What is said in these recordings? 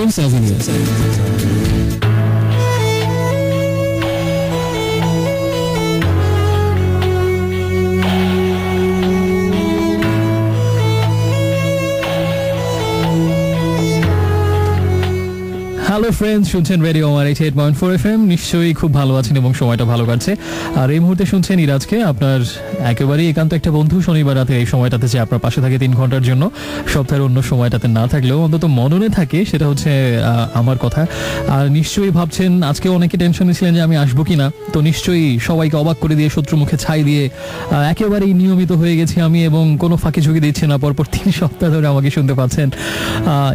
Dreams Avenue. Hello friends, শুনছেন radio Amar 88.4 FM। নিশ্চয়ই খুব ভালো আছেন এবং সময়টা ভালো কাটছে। আর এই মুহূর্তে শুনছেন ইরাজকে, আপনার একেবারেই একান্ত একটা বন্ধু। শনিবার রাতে এই সময়টাতে যে আপনার পাশে থাকে 3 ঘন্টার জন্য, সপ্তাহের অন্য সময়টাতে না থাকলেও অন্তত মননে থাকে, সেটা হচ্ছে আমার কথা। আর নিশ্চয়ই ভাবছেন, আজকে অনেকে টেনশনে ছিলেন যে আমি আসবো কিনা, তো নিশ্চয়ই সবাইকে অবাক করে দিয়ে, শত্রু মুখে ছাই দিয়ে একেবারেই নিয়মিত হয়ে গেছি আমি, এবং কোনো ফাঁকি ঝুঁকি দিচ্ছে না। পরপর 3 সপ্তাহ ধরে আমাকে শুনতে পাচ্ছেন।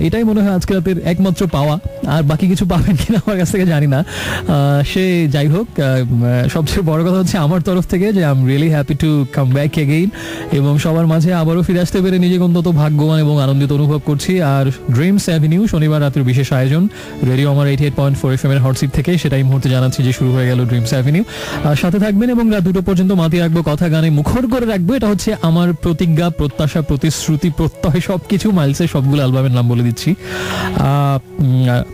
এটাই মনে হয় আজকে রাতের একমাত্র পাওয়া। আর বাকি কিছু পাবেন কিনা আমার কাছ থেকে জানি না। সে যাই হোক, সবচেয়ে বড় কথা হচ্ছে আমার তরফ থেকে যে I am really happy to come back again, এবং সবার মাঝে আবারও ফিরে আসতে পেরে নিজেকে অন্তত ভাগ্যবান এবং আনন্দিত অনুভব করছি। আর ড্রিমস অ্যাভিনিউ শনিবার রাতের বিশেষ আয়োজন রেডিও আমার 88.4 FM এর হটসিট থেকে, সেটাই মুহূর্তে জানাচ্ছি যে শুরু হয়ে গেল ড্রিমস অ্যাভিনিউ। সাথে থাকবেন এবং রাত 2টো পর্যন্ত মাতিয়ে রাখবো, কথা গানে মুখর করে রাখবো। এটা হচ্ছে আমার প্রতিজ্ঞা, প্রত্যাশা, প্রতিশ্রুতি, প্রত্যয়, সবকিছু। মাইলসের সবগুলো অ্যালবামের নাম বলে দিচ্ছি।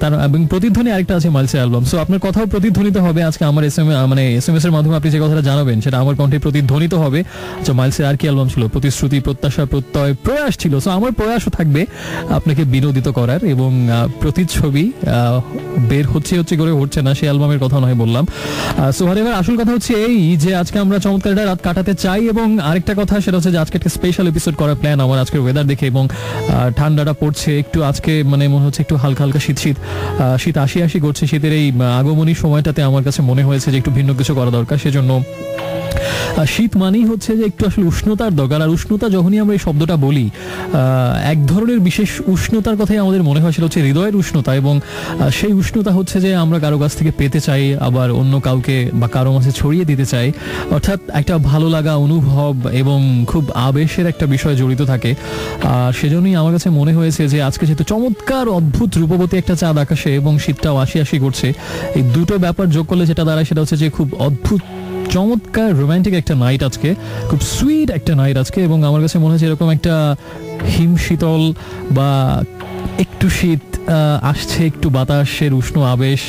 তার এবং প্রতিধ্বনি আরেকটা আছে মাইলসের অ্যালবাম। সো আপনার কথাও প্রতিধ্বনিত হবে আজকে আমার এসএমএস এর মাধ্যমে। আপনি যে কথাটা জানাবেন সেটা আমার কণ্ঠে প্রতিধ্বনিত হবে। আচ্ছা, মাইলসের আর কি অ্যালবাম ছিল? প্রতিশ্রুতি, প্রত্যাশা, প্রত্যয়, প্রয়াস ছিল। সো আমার প্রয়াসও থাকবে আপনাকে বিনোদিত করার, এবং প্রতিচ্ছবি বের হচ্ছে করে হচ্ছে না, সেই অ্যালবামের কথা নয় বললাম। সো এবার আসল কথা হচ্ছে এই যে আজকে আমরা চমৎকার একটা রাত কাটাতে চাই। এবং আরেকটা কথা সেটা হচ্ছে যে আজকে একটা স্পেশাল এপিসোড করার প্ল্যান আমার। আজকের ওয়েদার দেখে এবং ঠান্ডাটা পড়ছে একটু, আজকে মনে হচ্ছে একটু হালকা হালকা শীত আসি করছে। শীতের এই আগমনী সময়টাতে আমার কাছে মনে হয়েছে যে একটু ভিন্ন কিছু করা দরকার। সেজন্য শীত মানেই হচ্ছে যে একটু আসলে উষ্ণতার দরকার। আর উষ্ণতা, যখনই আমরা এই শব্দটা বলি, এক ধরনের বিশেষ উষ্ণতার কথাই আমাদের মনে হয়, সেটা হচ্ছে হৃদয়ের উষ্ণতা। এবং সেই উষ্ণতা হচ্ছে যে আমরা কারো কাছ থেকে পেতে চাই, আবার অন্য কাউকে বা কারো মাঝে ছড়িয়ে দিতে চাই। অর্থাৎ একটা ভালো লাগা অনুভব এবং খুব আবেশের একটা বিষয় জড়িত থাকে। সেজন্যই আমার কাছে মনে হয়েছে যে আজকে যেহেতু চমৎকার অদ্ভুত রূপবতী একটা চাঁদ আকাশে এবং শীতটাও আসি করছে, এই দুটো ব্যাপার যোগ করলে যেটা দাঁড়ায় সেটা হচ্ছে যে খুব অদ্ভুত চমৎকার রোমান্টিক একটা নাইট আজকে, খুব সুইট একটা নাইট আজকে। এবং আমার কাছে মনে হচ্ছে এরকম একটা হিম শীতল বা একটু শীত আসছে, একটু বাতাসের উষ্ণ আবেশ,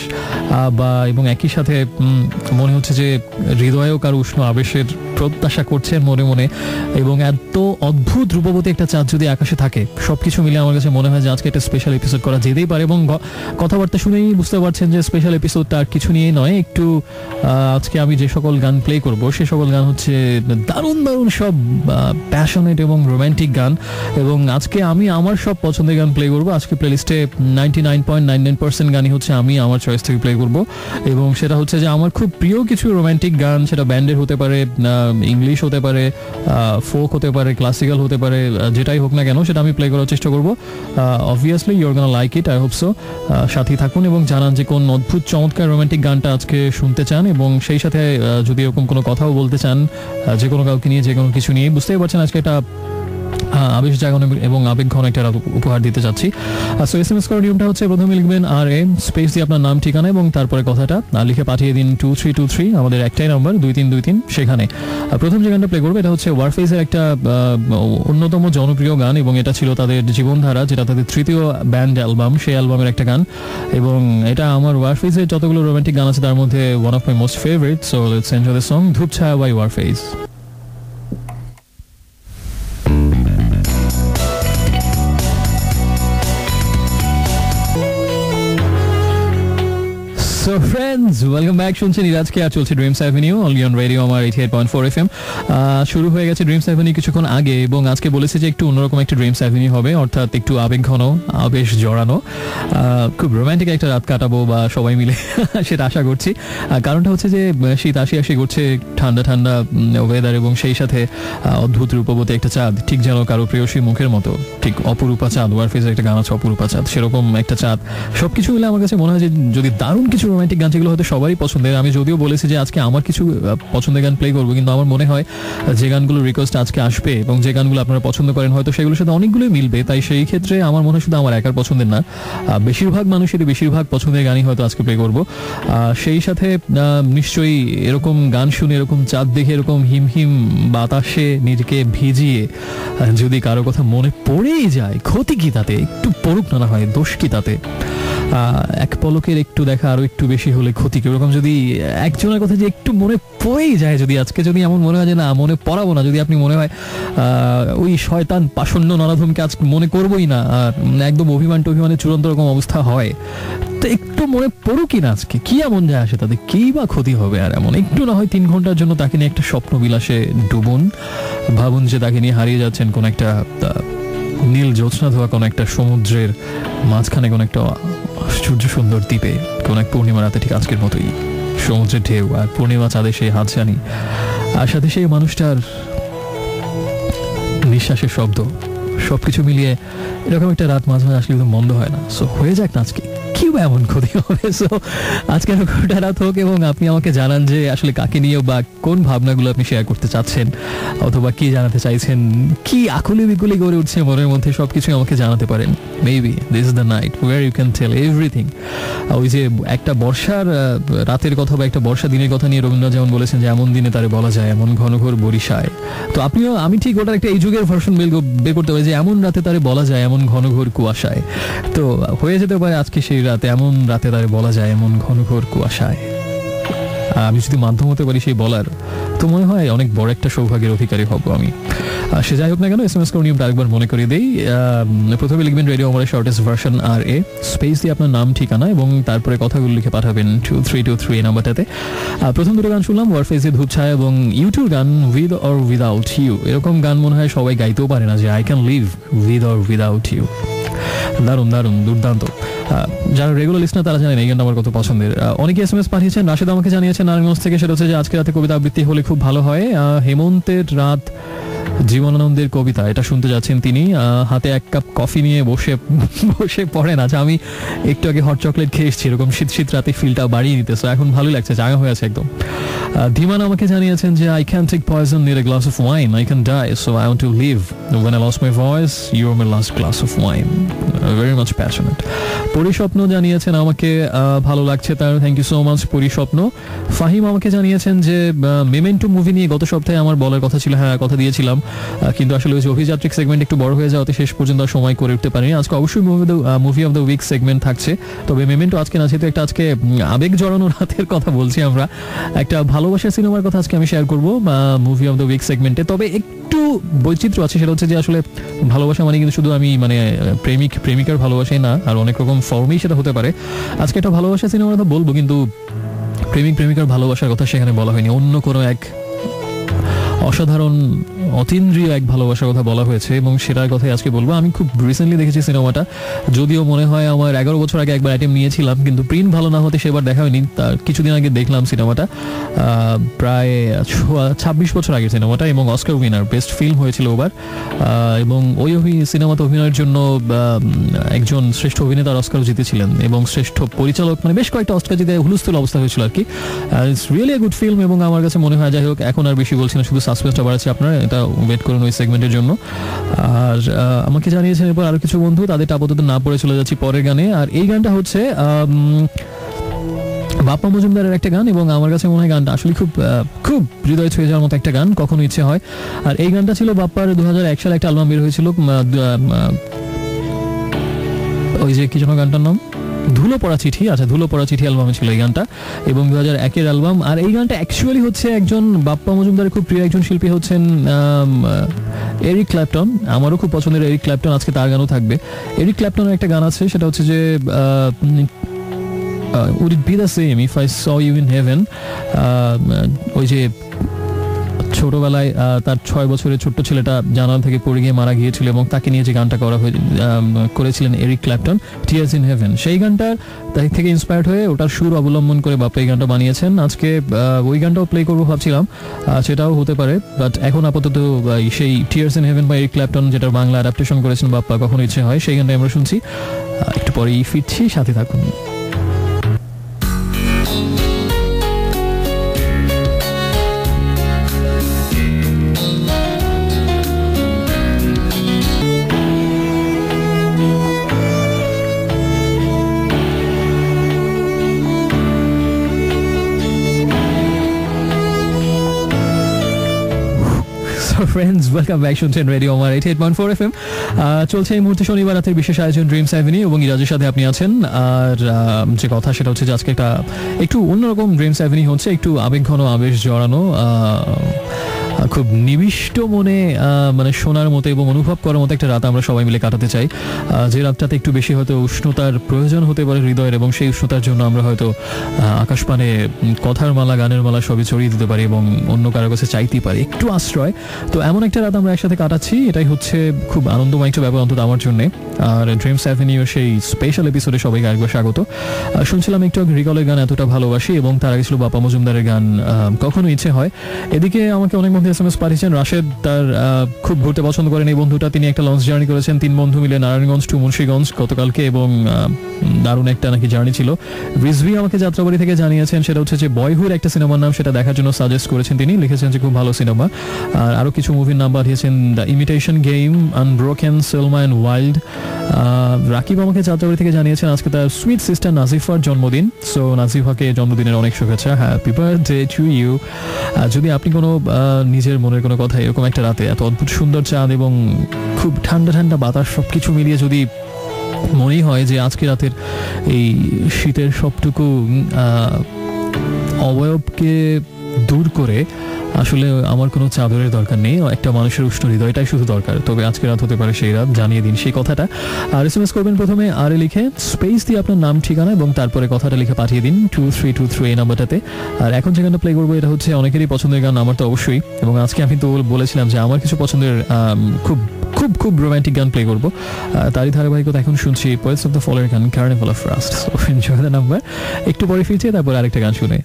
এবং একই সাথে মনে হচ্ছে যে হৃদয়েও কারো উষ্ণ আবেশের প্রত্যাশা করছেন মনে মনে। এবং এত অদ্ভুত রূপবতী একটা চাঁদ যদি আকাশে থাকে, সবকিছু মিলে আমার কাছে মনে হয় যে আজকে একটা স্পেশাল এপিসোড করা যেতেই পারে। এবং কথাবার্তা শুনেই বুঝতে পারছেন যে স্পেশাল এপিসোডটা আর কিছু নিয়ে নয়। একটু আজকে আমি যে সকল গান প্লে করব, সে সকল গান হচ্ছে দারুণ দারুণ সব প্যাশনেট এবং রোম্যান্টিক গান। এবং আজকে আমি আমার সব পছন্দের গান প্লে করবো। আজকে প্লেলিস্টে 99.99% গানই হচ্ছে আমি আমার চয়েস থেকে প্লে করব। এবং সেটা হচ্ছে যে আমার খুব প্রিয় কিছু রোম্যান্টিক গান, সেটা ব্যান্ডের হতে পারে, ইংলিশ হতে পারে, ফোক হতে পারে, ক্লাসিক্যাল হতে পারে, যেটাই হোক না কেন সেটা আমি প্লে করার চেষ্টা করবো। Obviously you are gonna like it, I hope so. সাথেই থাকুন এবং জানান যে কোন অদ্ভুত চমৎকার রোম্যান্টিক গানটা আজকে শুনতে চান, এবং সেই সাথে যদি এরকম কোনো কথাও বলতে চান যে কোনো কাউকে নিয়ে, যে কোনো কিছু নিয়ে, বুঝতেই পারছেন আজকে একটা আবেশ জাগানো এবং আবেগঘন একটা উপহার দিতে চাচ্ছি। সো এসএমএস করার নিয়মটা হচ্ছে প্রথমে লিখবেন RM স্পেস দিয়ে আপনার নাম, ঠিকানা এবং তারপরে কথাটা লিখে পাঠিয়ে দিন 2323, আমাদের একটাই নাম্বার 2323। সেখানে প্রথম যে গানটা প্লে করবে এটা হচ্ছে ওয়ারফেজের একটা অন্যতম জনপ্রিয় গান, এবং এটা ছিল তাদের জীবনধারা, যেটা তাদের 3য় ব্যান্ড অ্যালবাম, সেই অ্যালবামের একটা গান। এবং এটা আমার ওয়ারফেজের যতগুলো রোম্যান্টিক গান আছে তার মধ্যে one of my most favourite. So let's enjoy the song Dhupchhaya by Warfaze. So friends, welcome back. শুনছেন ইরাজকে, আর চলছে Dreams Avenue only on radio Amar 88.4 FM। শুরু হয়ে গেছে ড্রিমস অ্যাভিনিউ কিছুক্ষণ আগে, এবং আজকে বলেছে যে একটু অন্যরকম একটা ড্রিমস অ্যাভিনিউ হবে, অর্থাৎ একটু আবেগঘন, আবেশ জড়ানো, খুব রোম্যান্টিক একটা রাত কাটাবো বা সবাই মিলে, সেটা আশা করছি। কারণটা হচ্ছে যে শীত আসি করছে, ঠান্ডা ঠান্ডা ওয়েদার, এবং সেই সাথে অদ্ভুত রূপবতী একটা চাঁদ, ঠিক যেন কারো প্রেয়সী মুখের মতো, ঠিক অপরূপা চাঁদ। ওয়ারফেজের একটা গান আছে অপরূপা চাঁদ, সেরকম একটা চাঁদ। সবকিছু মিলে আমার কাছে মনে হয় যে যদি দারুণ কিছু রোম্যান্টিক গান, যেগুলো হয়তো সবারই পছন্দের। আমি যদিও বলেছি যে আজকে আমার কিছু পছন্দের গান প্লে করবো, কিন্তু আমার মনে হয় যে গানগুলো রিকোয়েস্ট আজকে আসবে এবং যে গানগুলো আপনারা পছন্দ করেন, হয়তো সেগুলোর সাথে অনেকগুলোই মিলবে। তাই সেই ক্ষেত্রে আমার মনে হয় শুধু আমার একার পছন্দের না, বেশিরভাগ মানুষেরই বেশিরভাগ পছন্দের গানই হয়তো আজকে প্লে করবো। সেই সাথে নিশ্চয়ই এরকম গান শুনে, এরকম চাঁদ দেখে, এরকম হিম হিম বাতাসে নিজেকে ভিজিয়ে যদি কারো কথা মনে পড়েই যায়, ক্ষতি কি তাতে? একটু পড়ুক না হয়, দোষ কি তাতে? এক পলকের একটু দেখা আরো একটু বেশি হলে ক্ষতি কি, এরকম যদি একজনের কথা যে একটু মনে পড়েই যায়, যদি আজকে যদি এমন মনে হয় যে না মনে পড়াবো না, যদি আপনি মনে হয় ওই শয়তান পাষণ্য নরাধমকে আজ মনে করবোই না, আর একদম অভিমানের চূড়ান্ত রকম অবস্থা হয়, তো একটু মনে পড়ুকি না আজকে, কি এমন যায় আসে তাতে, কি বা ক্ষতি হবে আর এমন একটু না হয় 3 ঘন্টার জন্য তাকে নিয়ে একটা স্বপ্ন বিলাসে ডুবুন, ভাবুন যে তাকে নিয়ে হারিয়ে যাচ্ছেন কোন একটা নীল জ্যোৎস্না ধোয়া কোন একটা সমুদ্রের মাঝখানে কোন একটা আশ্চর্য সুন্দর দ্বীপে কোন এক পূর্ণিমা রাতে, ঠিক আজকের মতোই সমুদ্রের ঢেউ আর পূর্ণিমা চাঁদে সেই হাতছানি, আর সাথে সেই মানুষটার নিঃশ্বাসের শব্দ, সবকিছু মিলিয়ে এরকম একটা রাত মাঝে মাঝে আসলে মন্দ হয় না। সো হয়ে যাক না আজকে, কি বা এমন ক্ষতি হবে। সো আজকে এরকমটা রাত হোক এবং আপনি আমাকে জানান যে আসলে কাকে নিয়ে বা কোন ভাবনাগুলো আপনি শেয়ার করতে চাচ্ছেন, অথবা কি জানাতে চাইছেন, কি আকুলি বিকুলি করে উঠছে মনের মধ্যে, সবকিছু আমাকে জানাতে পারেন। Maybe this is the night where you can tell everything. ওই যে একটা বর্ষার রাতের কথা বা একটা বর্ষা দিনের কথা নিয়ে রবীন্দ্রনাথ যেমন বলেছেন যে এমন দিনে তারে বলা যায় এমন ঘন ঘোর বরিশায়, তো আমি ঠিক ওটার একটা এই যুগের ভার্সন বের করতে পারি যে এমন রাতে তারে বলা যায় এমন ঘন ঘোর কুয়াশায়। তো হয়ে যেতে পারে আজকে সেই রাতে, এমন রাতে তারে বলা যায় এমন ঘন ঘোর কুয়াশায়। আমি যদি মাধ্যম হতে পারি সেই বলার, তো মনে হয় অনেক বড় একটা সৌভাগ্যের অধিকারী হব আমি। সে যাই হোক না কেন, SMS করে নিয়মটা আরেকবার মনে করিয়ে দেই। প্রথমে লিখবেন রেডিও আমার শর্টেস্ট ভার্সন RA, স্পেস দিয়ে আপনার নাম ঠিকানা এবং তারপরে কথাগুলো লিখে পাঠাবেন 2323 এই নাম্বারটাতে। প্রথম দুটো গান শুনলাম ওয়ারফেজে ধূপছায়া এবং ইউটিউব গান উইথ অর উইদাউট ইউ। এরকম গান মনে হয় সবাই গাইতেও পারে না, যে I can live with or without you. দারুণ দারুণ দুর্দান্ত। যারা রেগুলার লিসনার তারা জানেন এই গানটা আমার কত পছন্দের। অনেকে SMS পাঠিয়েছেন, রাশেদ আমাকে জানিয়েছেন নারায়ণগঞ্জ থেকে, সেটা হচ্ছে যে আজকে রাতে কবিতা আবৃত্তি হলে খুব ভালো হয়। হেমন্তের রাত জীবনানন্দের কবিতা, এটা শুনতে যাচ্ছেন তিনি, হাতে এক কাপ কফি নিয়ে বসে পড়েন। আচ্ছা, আমি একটু আগে হট চকলেট খেয়ে এসেছি, এরকম শীত শীত রাতে ফিলটা বাড়িয়ে দিতেছে, এখন ভালোই লাগছে, জাগা হয়ে আছে একদম। ধীমান আমাকে জানিয়েছেন যে I can take poison near a glass of wine, I can die so I want to live, when I lost my voice you were my last glass of wine, very much passionate. Poriswapno জানিয়েছেন আমাকে, ভালো লাগছে তার, thank you so much Poriswapno. Fahim আমাকে জানিয়েছেন যে memento movie নিয়ে গত সপ্তাহে আমার বলার কথা ছিল, হ্যাঁ কথা দিয়েছিলাম, কিন্তু আসলে ওই যে অভিযাত্রিক সেগমেন্ট একটু বড় হয়ে যাওয়াতে শেষ পর্যন্ত সময় করে উঠতে পারিনি। আজকে অবশ্যই movie of the week segment থাকছে, তবে মেমেন্টো আজকে না, যেহেতু একটা আজকে আবেগ জড়ানো রাতের কথা বলছি আমরা, একটা ভালোবাসার সিনেমার কথা আজকে আমি শেয়ার করবো মুভি অফ দ্য উইক সেগমেন্টে। তবে একটু বৈচিত্র্য আছে, সেটা হচ্ছে যে আসলে ভালোবাসা মানে কিন্তু শুধু আমি মানে প্রেমিকার ভালোবাসাই না, আর অনেক রকম ফর্মেই সেটা হতে পারে। আজকে একটা ভালোবাসা সিনেমার কথা বলবো, কিন্তু প্রেমিকার ভালোবাসার কথা সেখানে বলা হয়নি, অন্য কোনো এক অসাধারণ অতীন্দ্রিয় এক ভালোবাসার কথা বলা হয়েছে এবং সেটার কথাই আজকে বলবো। আমি খুব রিসেন্টলি দেখেছি সিনেমাটা, যদিও মনে হয় আমার 11 বছর আগে একবার অ্যাটেম্প নিয়েছিলাম, কিন্তু প্রিন্ট ভালো না হতে সেবার দেখা হয়নি। তার কিছুদিন আগে দেখলাম সিনেমাটা, প্রায় 26 বছর আগের সিনেমাটা, এবং অস্কার উইনার বেস্ট ফিল্ম হয়েছিল ওবার। এবং ওই সিনেমাতে অভিনয়ের জন্য একজন শ্রেষ্ঠ অভিনেতার অস্কারও জিতেছিলেন এবং শ্রেষ্ঠ পরিচালক, মানে বেশ কয়েকটা অস্কার জিতে হুলস্থুল অবস্থা হয়েছিল আর কি। It's really a good film এবং আমার কাছে মনে হয়, যাই হোক এখন আর বেশি বলছি না, শুধু সাসপেন্সটা বাড়াচ্ছি, আপনারা এটা ওয়েট করুন ওই সেগমেন্টের জন্য। আর আমাকে জানিয়েছেন এরপর আরো কিছু বন্ধু, তাদের আপাতত না পড়ে চলে যাচ্ছি পরের গানে। আর এই গানটা হচ্ছে বাপ্পা মজুমদারের একটা গান এবং আমার কাছে মনে হয় গানটা আসলে খুব হৃদয় ছুঁয়ে যাওয়ার মতো একটা গান, কখনো ইচ্ছে হয়। আর এই গানটা ছিল বাপ্পার 2001 সালে একটা অ্যালবাম বের হয়েছিল, ওই যে কি যেন গানটার নাম, ধুলো পড়া চিঠি। আচ্ছা, ধুলো পড়া চিঠি অ্যালবামে ছিল এই গানটা এবং 2001-এর অ্যালবাম। আর এই গানটা অ্যাকচুয়ালি হচ্ছে একজন বাপ্পা মজুমদারের খুব প্রিয় একজন শিল্পী হচ্ছেন এরিক ক্ল্যাপটন। আমারও খুব পছন্দের এরিক ক্ল্যাপটন, আজকে তার গানও থাকবে। এরিক ক্ল্যাপটনের একটা গান আছে, সেটা হচ্ছে যে would it be the same if I saw you in heaven, ওই যে ছোটবেলায় তার 6 বছরের ছোট্ট ছেলেটা জানালা থেকে পড়ে গিয়ে মারা গিয়েছিল এবং তাকে নিয়ে যে গানটা করেছিলেন Eric Clapton, tears in heaven, সেই গানটার থেকে ইন্সপায়ার্ড হয়ে ওটার সুর অবলম্বন করে বাপ্পা এই গানটা বানিয়েছেন। আজকে ওই গানটাও প্লে করবো ভাবছিলাম, সেটাও হতে পারে, বাট এখন আপাতত সেই টিয়ার্স ইন হেভেন বা এরিক ক্ল্যাপটন, যেটার বাংলা অ্যাডাপ্টেশন করেছেন বাপ্পা, কখনো ইচ্ছে হয় সেই গানটা আমরা শুনছি। একটু পরেই ফিরছি, সাথে থাকুন। Friends, welcome back. শুনছেন রেডিও আমার 88.4 FM। চলছে এই মুহূর্তে শনিবার রাতের বিশেষ আয়োজন ড্রিমস অ্যাভিনিউ এবং ইরাজের সাথে আপনি আছেন। আর যে কথা সেটা হচ্ছে যে আজকে একটা একটু অন্যরকম ড্রিমস অ্যাভিনিউ হচ্ছে, একটু আবেগঘন আবেশ জড়ানো, খুব নিবিষ্ট মনে মানে শোনার মতো এবং অনুভব করার মতো একটা রাত আমরা সবাই মিলে কাটাতে চাই। যে রাতটাতে একটু বেশি হয়তো উষ্ণতার প্রয়োজন হতে পারে হৃদয়ের, এবং সেই উষ্ণতার জন্য আমরা হয়তো আকাশপানে কথার মালা, গানের মালা সবই ছড়িয়ে দিতে পারি এবং অন্য কারো কাছে চাইতেই পারি একটু আশ্রয়। তো এমন একটা রাত আমরা একসাথে কাটাচ্ছি, এটাই হচ্ছে খুব আনন্দময় একটা ব্যাপার অন্তত আমার জন্য। আর ড্রিমস অ্যাভিনিউ সেই স্পেশাল এপিসোডে সবাইকে আরেকবার স্বাগত। শুনছিলাম একটু রিকলের গান এতটা ভালোবাসি, এবং তার আগে ছিল বাপ্পা মজুমদারের গান কখনো ইচ্ছে হয়। এদিকে আমাকে অনেক বন্ধু SMS পাঠিয়েছেন। রাশেদ তার খুব ঘুরতে পছন্দ করেন এই বন্ধুটা, তিনি একটা লঞ্চ জার্নি করেছেন 3 বন্ধু মিলে নারায়ণগঞ্জ টু মুন্সিগঞ্জ গতকালকে, এবং দারুণ একটা নাকি জার্নি ছিল। রিজভি আমাকে যাত্রাবাড়ি থেকে জানিয়েছেন সেটা হচ্ছে যে বয়হুড একটা সিনেমার নাম, সেটা দেখার জন্য সাজেস্ট করেছেন তিনি, লিখেছেন যে খুব ভালো সিনেমা। আর আরও কিছু মুভির নাম পাঠিয়েছেন, the imitation game, unbroken, Selma and Wild. Rakib আমাকে যাত্রাবাড়ি থেকে জানিয়েছেন আজকে তার সুইট সিস্টার নাজিফার জন্মদিন, সো নাজিফাকে জন্মদিনের অনেক শুভেচ্ছা, হ্যাপি বার্থডে টু ইউ। যদি আপনি কোনো নিজের মনের কোনো কথা এরকম একটা রাতে এত অদ্ভুত সুন্দর চাঁদ এবং খুব ঠান্ডা ঠান্ডা বাতাস সব কিছু মিলিয়ে যদি মনেই হয় যে আজকে রাতের এই শীতের সবটুকু অবয়বকে দূর করে আসলে আমার কোনো চাদরের দরকার নেই, একটা মানুষের উষ্ণ হৃদয়টাই শুধু দরকার, তবে আজকে রাত হতে পারে সেই রাত, জানিয়ে দিন সেই কথাটা। আর SMS করবেন প্রথমে আরে লিখে স্পেস দিয়ে আপনার নাম ঠিকানা এবং তারপরে কথাটা লিখে পাঠিয়ে দিন 2323 এই নাম্বারটাতে। আর এখন যে গানটা প্লে করবো এটা হচ্ছে অনেকেরই পছন্দের গান, আমার তো অবশ্যই, এবং আজকে আমি তো বলেছিলাম যে আমার কিছু পছন্দের খুব খুব খুব রোমান্টিক গান প্লে করবো, তারই ধারাবাহিকতা এখন শুনছি পোয়েটস অফ দ্য ফলের গান carnival of rust. Enjoy the number. একটু পরে ফিরছে, তারপর আরেকটা গান শুনে।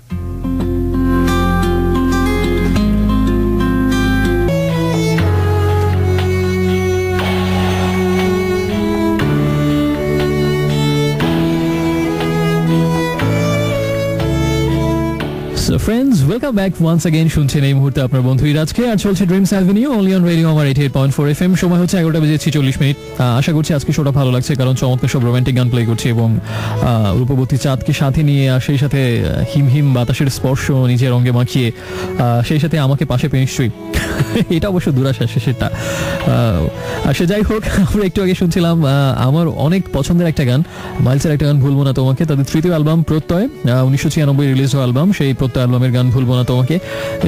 So friends, welcome back once again. শুনছেন এই মুহূর্তে আপনার বন্ধু ইরাজকে, আর চলছে Dreams Avenue only on radio Amar 88.4 FM। সময় হচ্ছে 11:40 আশা করছি আজকে শোটা ভালো লাগছে, কারণ চমৎকার সব রোমান্টিক গান প্লে করছি এবং রূপবতী চাঁদকে সাথে নিয়ে, আর সেই সাথে হিম হিম বাতাসের স্পর্শ নিজের অঙ্গে মাখিয়ে, সেই সাথে আমাকে পাশে পেয়ে নিশ্চয়ই এটা অবশ্য দুরাশা শেষেরটা। আর সে যাই হোক, আমরা একটু আগে শুনছিলাম আমার অনেক পছন্দের একটা গান, মাইলসের একটা গান ভুলবো না তোমাকে, তাদের তৃতীয় অ্যালবাম প্রত্যয় 1996 রিলিজ হওয়া অ্যালবাম, সেই প্রত্যয় অ্যালবামের গান ভুলবো না তোমাকে।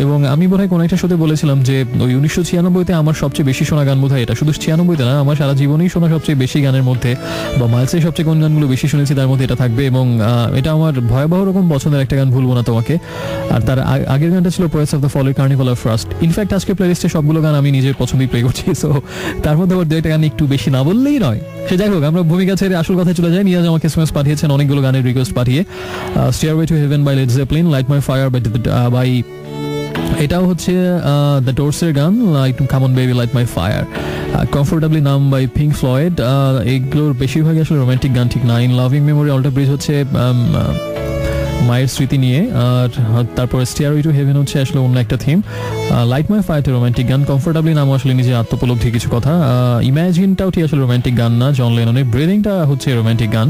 এবং আমি বোধহয় কোনো একটা শোতে বলেছিলাম যে ওই 1996-তে আমার সবচেয়ে বেশি শোনা গান বোধহয় এটা, শুধু 96-তে না, আমার সারা জীবনেই শোনা সবচেয়ে বেশি গানের মধ্যে বা মাইলসের সবচেয়ে কোন গানগুলো বেশি শুনেছি তার মধ্যে এটা থাকবে, এবং এটা আমার ভয়াবহ রকম পছন্দের একটা গান ভুলবো না তোমাকে। আর তার আগের গানটা ছিল পোয়েটস অফ দ্য ফলের কার্নিভাল অফ রাস্ট। ইনফ্যাক্ট আজকে প্লেলিস্টে সবগুলো গান আমি নিজের পছন্দই প্লে করছি, সো তার মধ্যে আবার 2-1টা গান একটু বেশি না বললেই নয়। সে যাই হোক, আমরা ভূমিকা ছেড়ে আসল কথায় চলে যাই। নিয়াজ আমাকে SMS পাঠিয়েছেন অনেকগুলো গানের রিকোয়েস্ট পাঠিয়ে, stairway to heaven by Led Zeppelin, light my fire by এটাও হচ্ছে দ্য ডোরসের গান, like come on baby light my fire, comfortably numb by Pink Floyd. এগুলোর বেশিরভাগই আসলে রোমান্টিক গান, ঠিক না। In loving memory Alter Bridge হচ্ছে মায়ের স্মৃতি নিয়ে, আর তারপরে স্টেয়ারওয়ে টু হেভেন হচ্ছে আসলে অন্য একটা theme. Light my fire romantic গান, কমফোর্টেবলি নাম আসলে নিজের আত্মোপলব্ধি কিছু কথা। ইমাজিনটাও ঠিক আসলে রোমান্টিক গান না, জন লেননের ব্রিদিংটা হচ্ছে রোমান্টিক গান।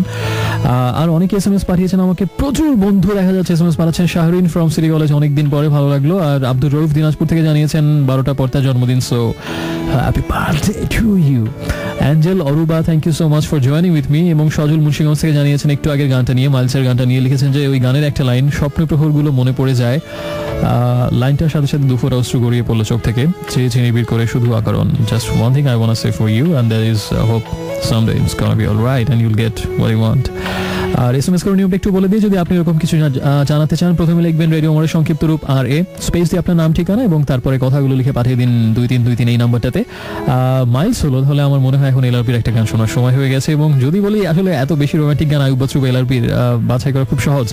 আর অনেকে SMS পাঠিয়েছেন আমাকে, প্রচুর বন্ধু দেখা যাচ্ছে SMS পাঠাচ্ছেন। শাহরিন ফ্রম সিটি কলেজ, অনেকদিন পরে, ভালো লাগলো। আর আব্দুর রউফ দিনাজপুর থেকে জানিয়েছেন 12টা পর তার জন্মদিন, so happy birthday to you. Angel Aruba, thank you so much for joining with me. এবং সজল মুন্সিগঞ্জ থেকে জানিয়েছেন একটু আগের গানটা নিয়ে, মাইলসের গানটা নিয়ে, লিখেছেন যে ওই গানের একটা লাইন, স্বপ্ন প্রহরগুলো মনে পড়ে যায়, লাইনটার সাথে সাথে দুফোর অস্ত্র গড়িয়ে পড়লো চোখ থেকে, চেয়ে নিবিড় করে শুধু আকারণ, just one thing I want to say for you and there is hope someday it's gonna be all right and you'll get what you want. আর SMS করে নিয়মটা একটু বলে দিই, যদি আপনি এরকম কিছু জানাতে চান, প্রথমে লিখবেন রেডিও মোড়ের সংক্ষিপ্ত রূপ RA, স্পেস দিয়ে আপনার নাম ঠিকানা এবং তারপরে কথাগুলো লিখে পাঠিয়ে দিন 2323 এই নাম্বারটাতে। মাইলস হলো, তাহলে আমার মনে হয় এখন LRPর একটা গান শোনার সময় হয়ে গেছে। এবং যদি বলি আসলে এত বেশি রোমান্টিক গান আয়ুব বাচ্চু বা LRPর বাছাই করা খুব সহজ,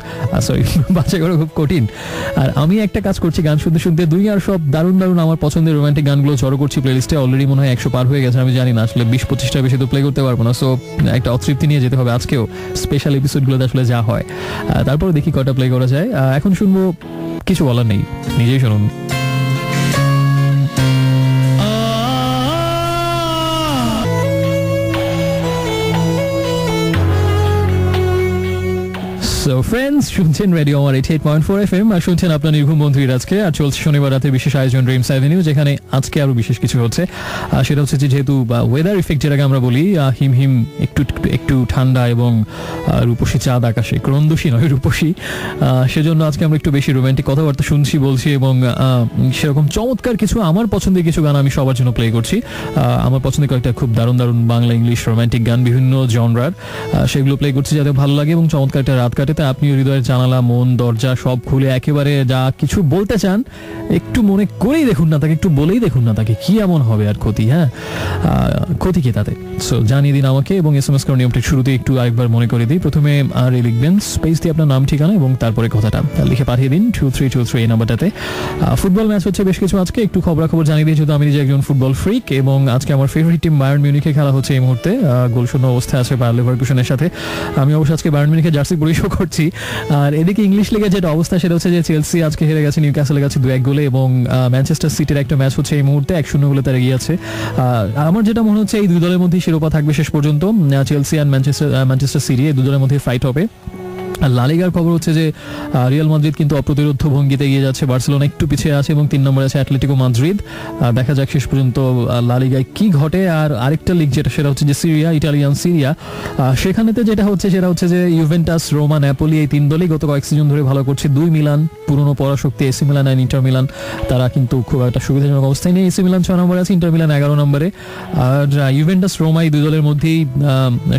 সরি বাছাই করা খুব কঠিন। আর আমি একটা কাজ করছি, গান শুনতে শুনতে দুনিয়ার সব দারুণ দারুণ আমার পছন্দের রোমান্টিক গানগুলো জড়ো করছি প্লেলিস্টে। অলরেডি মনে হয় 100 পার হয়ে গেছে, আমি জানি না, আসলে 20-25টা বেশি তো প্লে করতে পারবো না, সো একটা অতৃপ্তি নিয়ে যেতে হবে আজকেও স্পেশাল এপিসোডগুলোতে আসলে যা হয়। তারপরে দেখি কটা প্লে করা যায়। এখন শুনবো, কিছু বলার নেই, নিজেই শুনুন। সো ফ্রেন্ডস, শুনছেন রেডিও আমার 88.4 FM, আর শুনছেন আপনার নির্ঘুম বন্ধু ইরাজকে। আর চলছে শনিবার রাতে বিশেষ আয়োজন ড্রিমস অ্যাভিনিউ, যেখানে আজকে আরো বিশেষ কিছু হচ্ছে। সেটা হচ্ছে যে যেহেতু ওয়েদার ইফেক্ট যেটাকে আমরা বলি, হিম হিম একটু একটু ঠান্ডা এবং রূপসী চাঁদ আকাশে, ক্রন্দসী নয় রূপসী, সেজন্য আজকে আমরা একটু বেশি রোমান্টিক কথাবার্তা শুনছি বলছি এবং সেরকম চমৎকার কিছু আমার পছন্দের কিছু গান আমি সবার জন্য প্লে করছি। আমার পছন্দের কয়েকটা খুব দারুণ দারুণ বাংলা ইংলিশ রোমান্টিক গান বিভিন্ন জনরার, সেগুলো প্লে করছি যাতে ভালো লাগে এবং চমৎকার একটা রাত কাটে। তাই আপনিও হৃদয়ের জানালা মন দরজা সব খুলে একেবারে যা কিছু বলতে চান একটু মনে করেই দেখুন না তাকে, একটু বলেই দেখুন না তাকে, কি এমন হবে আর ক্ষতি, হ্যাঁ ক্ষতি কি তাতে। সো জানিয়ে দিন আমাকে এবং SMS করার নিয়মটা শুরুতে একটু আরেকবার মনে করে দিই। প্রথমে আর লিখবেন স্পেস দিয়ে আপনার নাম ঠিকানা এবং তারপরে কথাটা লিখে পাঠিয়ে দিন 2323 এই নাম্বারটাতে। ফুটবল ম্যাচ হচ্ছে বেশ কিছু আজকে, একটু খবরাখবর জানিয়ে দিয়েছি তো আমি নিজে একজন ফুটবল ফ্রিক এবং আজকে আমার ফেভারিট টিম বায়ার্ন মিউনিখে খেলা হচ্ছে এই মুহূর্তে, গোলশূন্য অবস্থায় আছে বায়ার লেভারকুসেনের সাথে। আমি অবশ্য আজকে বায়ার্ন মিউনিখের জার্সি পরে শো করছি। আর এদিকে ইংলিশ লিগে যেটা অবস্থা সেটা হচ্ছে যে চেলসি আজকে হেরে গেছে নিউক্যাসলের কাছে 2-1 গোলে এবং ম্যানচেস্টার সিটির একটা ম্যাচ হচ্ছে এই মুহূর্তে 1-0 গোলে তারা এগিয়ে আছে। আমার যেটা মনে হচ্ছে এই দুই দলের মধ্যেই শিরোপা থাকবে শেষ পর্যন্ত, চেলসি অ্যান্ড ম্যানচেস্টার সিটি এই দুই দলের মধ্যে ফাইট হবে। লা লিগার খবর হচ্ছে যে রিয়াল মাদ্রিদ কিন্তু অপ্রতিরোধ্য ভঙ্গিতে এগিয়ে যাচ্ছে, বার্সেলোনা একটু পিছিয়ে আছে এবং 3 নম্বরে আছে অ্যাটলেটিকো মাদ্রিদ। দেখা যাক শেষ পর্যন্ত লা লিগায় কি ঘটে। আর আরেকটা লিগ যেটা সেটা হচ্ছে যে সিরিয়া, ইটালিয়ান সিরিয়া, সেখানেতে যেটা হচ্ছে সেটা হচ্ছে যে ইউভেন্টাস রোমা ন্যাপোলি এই 3 দলই গত কয়েক সিজন ধরে ভালো করছে। 2 মিলান পুরনো পরাশক্তি এসি মিলান আর ইন্টার মিলান তারা কিন্তু খুব একটা সুবিধাজনক অবস্থায় নেই। এসি মিলান 6 নম্বরে আছে, ইন্টার মিলান 11 নম্বরে। আর ইউভেন্টাস রোমা এই দুই দলের মধ্যেই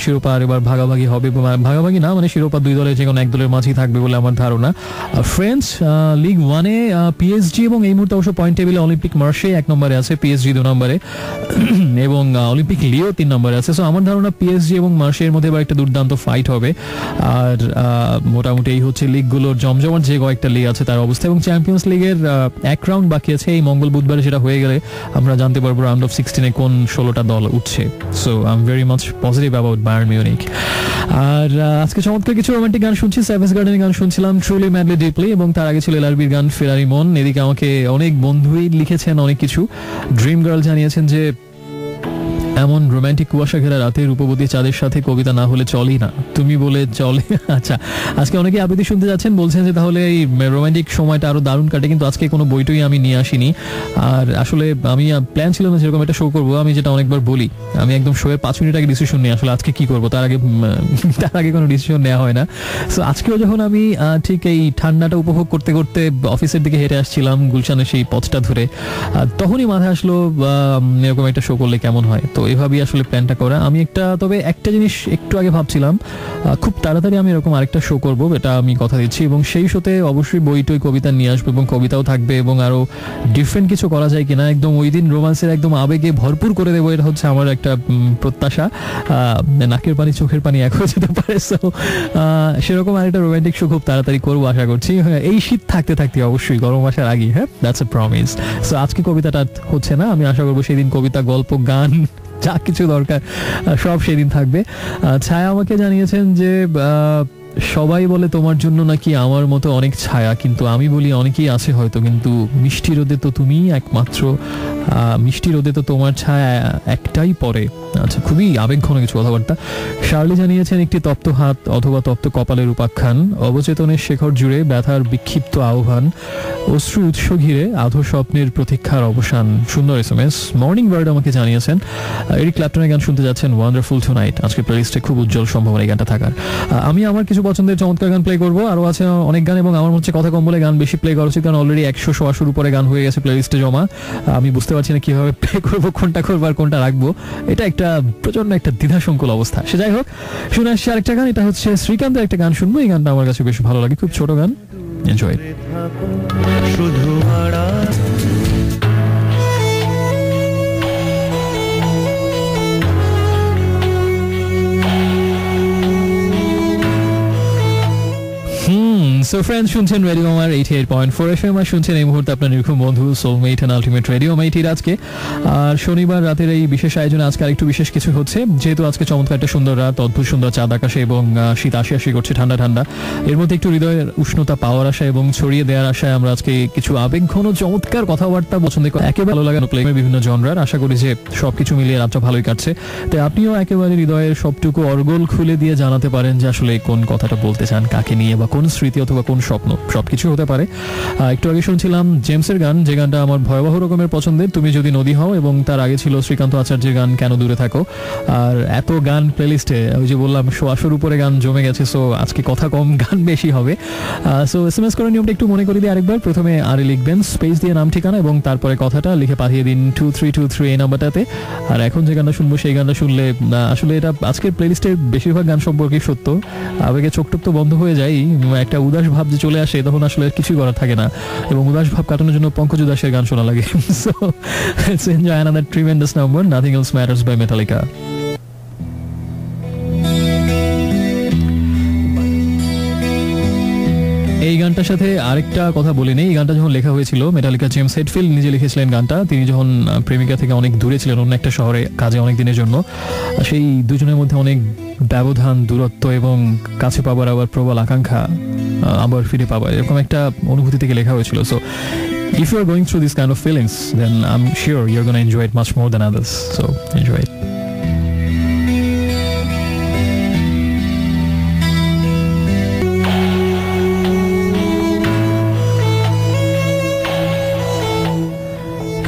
শিরোপা এবার ভাগাভাগি হবে, ভাগাভাগি না মানে শিরোপা দুই দলের যেকোনো এক দলের মাঝেই থাকবে বলে আমার ধারণা। ফ্রেঞ্চ লিগ 1-এ পিএসজি এবং এই মুহূর্তে অবশ্য পয়েন্ট টেবিলে অলিম্পিক মার্সে 1 নম্বরে আছে, পিএসজি 2 নম্বরে এবং অলিম্পিক লিও 3 নম্বরে আছে। সো আমার ধারণা পিএসজি এবং মার্সের মধ্যে এবার একটা দুর্দান্ত ফাইট হবে। আর মোটামুটি এই হচ্ছে লিগগুলোর জমজমাট যে কয়েকটা লিগ আছে তার অবস্থা। এবং চ্যাম্পিয়ন্স লিগের 1 রাউন্ড বাকি আছে, এই মঙ্গল বুধবারে সেটা হয়ে গেলে আমরা জানতে পারবো রাউন্ড অফ 16-এ কোন 16টা দল উঠছে। So I am very much positive about Bayern Munich. আর আজকে চমৎকার কিছু রোমান্টিক গান শুনছি, সেভেজ গার্ডেনের গান শুনছিলাম ট্রুলি ম্যাডলি ডিপলি এবং তার আগে ছিল এলআরবির গান ফেরারি মন। এদিকে আমাকে অনেক বন্ধুই লিখেছেন অনেক কিছু। ড্রিম গার্ল জানিয়েছেন যে এমন রোমান্টিক কুয়াশা ঘেরা রাতে রূপবতী চাঁদের সাথে কবিতা না হলে চলেই না, তুমি বলে চলে। আচ্ছা, আজকে অনেকে আবৃত্তি শুনতে যাচ্ছেন, বলছেন যে তাহলে এই রোমান্টিক সময়টা আরো দারুণ কাটে, কিন্তু আজকে কোনো বইটই আমি নিয়ে আসিনি। আর আসলে আমি প্ল্যান ছিল না যেরকম একটা শো করবো, আমি যেটা অনেকবার বলি আমি একদম শোয়ের 5 মিনিট আগে ডিসিশন নিই আসলে আজকে কি করবো, তার আগে কোনো ডিসিশন নেওয়া হয় না। সো আজকেও যখন আমি ঠিক এই ঠান্ডাটা উপভোগ করতে করতে অফিসের দিকে হেঁটে আসছিলাম গুলশানের সেই পথটা ধরে, তখনই মাথায় আসলো এরকম একটা শো করলে কেমন হয়। তো এভাবেই আসলে প্ল্যানটা করা। আমি তবে একটা জিনিস একটু আগে ভাবছিলাম, খুব তাড়াতাড়ি আমি এরকম আরেকটা শো করবো, এটা আমি কথা দিচ্ছি। এবং সেই শোতে অবশ্যই বইটই কবিতা নিয়ে আসবো এবং কবিতাও থাকবে এবং আরো ডিফারেন্ট কিছু করা যায় কিনা, একদম ওই দিন রোমান্সের একদম আবেগে ভরপুর করে দেবো, এটা হচ্ছে আমার একটা প্রত্যাশা। নাকের পানি চোখের পানি এক হয়ে যেতে পারে। সো সেরকম আরেকটা রোমান্টিক শো খুব তাড়াতাড়ি করবো আশা করছি, এই শীত থাকতে থাকতে অবশ্যই, গরম আসার আগে। হ্যাঁ, দ্যাটস এ প্রমিস। সো আজকে কবিতাটা হচ্ছে না, আমি আশা করবো সেদিন কবিতা গল্প গান যা কিছু দরকার সব সেদিন থাকবে। ছায়া আমাকে জানিয়েছেন যে সবাই বলে তোমার জন্য নাকি আমার মতো অনেক ছায়া, কিন্তু আমি বলি অনেকেই আছে হয়তো, কিন্তু মিষ্টি রোদে তো তুমিই একমাত্র, মিষ্টি রোদে তো তোমার ছায়া একটাই পড়ে। আচ্ছা, খুবই আবেগঘন কিছু কথাবার্তা। শার্লি জানিয়েছেন একটি তপ্ত হাত অথবা তপ্ত কপালের উপাখ্যান, অবচেতনের শেখর জুড়ে ব্যথার বিক্ষিপ্ত আহ্বান, অশ্রু উৎস ঘিরে আধো স্বপ্নের প্রতীক্ষার অবসান। সুন্দর SMS। মর্নিং বার্ড আমাকে জানিয়েছেন এরিক ক্ল্যাপটনের গান শুনতে যাচ্ছেন ওয়ান্ডারফুল টুনাইট, আজকে প্লেলিস্টে খুব উজ্জ্বল সম্ভাবনা এই গানটা থাকার। আমি আমার কিছু পছন্দের চমৎকার গান প্লে করবো, আরো আছে অনেক গান এবং আমার হচ্ছে কথা কম বলে গান বেশি প্লে করা উচিত, কারণ অলরেডি 100 শোয়া শুরু পরে গান হয়ে গেছে প্লেলিস্টে জমা। আমি বুঝতে পারছি না কিভাবে প্লে করবো, কোনটা করবো আর কোনটা রাখবো, এটা একটা প্রচন্ড একটা দ্বিধাসংকুল অবস্থা। সে যাই হোক, শুনে আসছে আরেকটা গান, এটা হচ্ছে শ্রীকান্তের একটা গান শুনবো। এই গানটা আমার কাছে বেশ ভালো লাগে, খুব ছোট গান, এনজয়। শুধু সো ফ্রেন্ডস, শুনছেন রেডিও আমার 88.4 FM, আর শুনছেন এই মুহূর্তে আপনার নির্ঘুম বন্ধু সোলমেট এন্ড আলটিমেট রেডিও মেইটির আজকে। আর শনিবার রাতের এই বিশেষ আয়োজনে আজকে আরেকটু বিশেষ কিছু হচ্ছে, যেহেতু আজকে চমৎকার একটা সুন্দর রাত, অদ্ভুত সুন্দর চাঁদ আকাশে এবং শীত আসি করছে ঠান্ডা ঠান্ডা, এর মধ্যে একটু হৃদয়ের উষ্ণতা পাওয়ার আশায় এবং ছড়িয়ে দেওয়ার আশায় আমরা আজকে কিছু আবেগঘন চমৎকার কথাবার্তা পছন্দ করে একেবারে ভালো লাগানো প্লে বিভিন্ন জনরার, আশা করি যে সবকিছু মিলিয়ে রাতটা ভালোই কাটছে। তাই আপনিও একেবারে হৃদয়ের সবটুকু অর্গল খুলে দিয়ে জানাতে পারেন যে আসলে কোন কথাটা বলতে চান, কাকে নিয়ে বা কোন স্মৃতি অথবা বা কোন স্বপ্ন, সবকিছু হতে পারে। একটু আগে শুনছিলাম জেমসের গান, যে গানটা আমার ভয়াবহ রকমের পছন্দের, তুমি যদি নদী হও, এবং তার আগে ছিল শ্রীকান্ত আচার্যের গান কেন দূরে থাকো। আর এত গান প্লেলিস্টে, ওই যে বললাম 100 উপরে গান জমে গেছে, সো আজকে কথা কম গান বেশি হবে। সো এসএমএস করার নিয়মটা একটু মনে করে দিই আরেকবার। প্রথমে আরে লিখবেন, স্পেস দিয়ে নাম ঠিকানা এবং তারপরে কথাটা লিখে পাঠিয়ে দিন 2323 এই নাম্বারটাতে। আর এখন যে গানটা শুনবো সেই গানটা শুনলে আসলে এটা আজকের প্লেলিস্টের বেশিরভাগ গান সম্পর্কে সত্য, আবেগে চোখ টোক তো বন্ধ হয়ে যায়, একটা উদাস ভাব যে চলে আসে তখন আসলে কিছুই করার থাকে না, এবং উদাস ভাব কাটানোর জন্য পঙ্কজ উদাসের গান শোনা লাগে। So let's enjoy another tremendous number, nothing else matters by Metallica. এই গানটার সাথে আরেকটা কথা বলে নেই, এই গানটা যখন লেখা হয়েছিল, মেটালিকা জেমস হেডফিল্ড নিজে লিখেছিলেন গানটা। তিনি যখন প্রেমিকা থেকে অনেক দূরে ছিলেন, অন্য একটা শহরে কাজে অনেক দিনের জন্য, সেই দুজনের মধ্যে অনেক ব্যবধান, দূরত্ব এবং কাছে পাবার আবার প্রবল আকাঙ্ক্ষা, আবার ফিরে পাবার এরকম একটা অনুভূতি থেকে লেখা হয়েছিল। So if you are going through this kind of feelings, then I'm sure you're going to enjoy it much more than others. So enjoy it.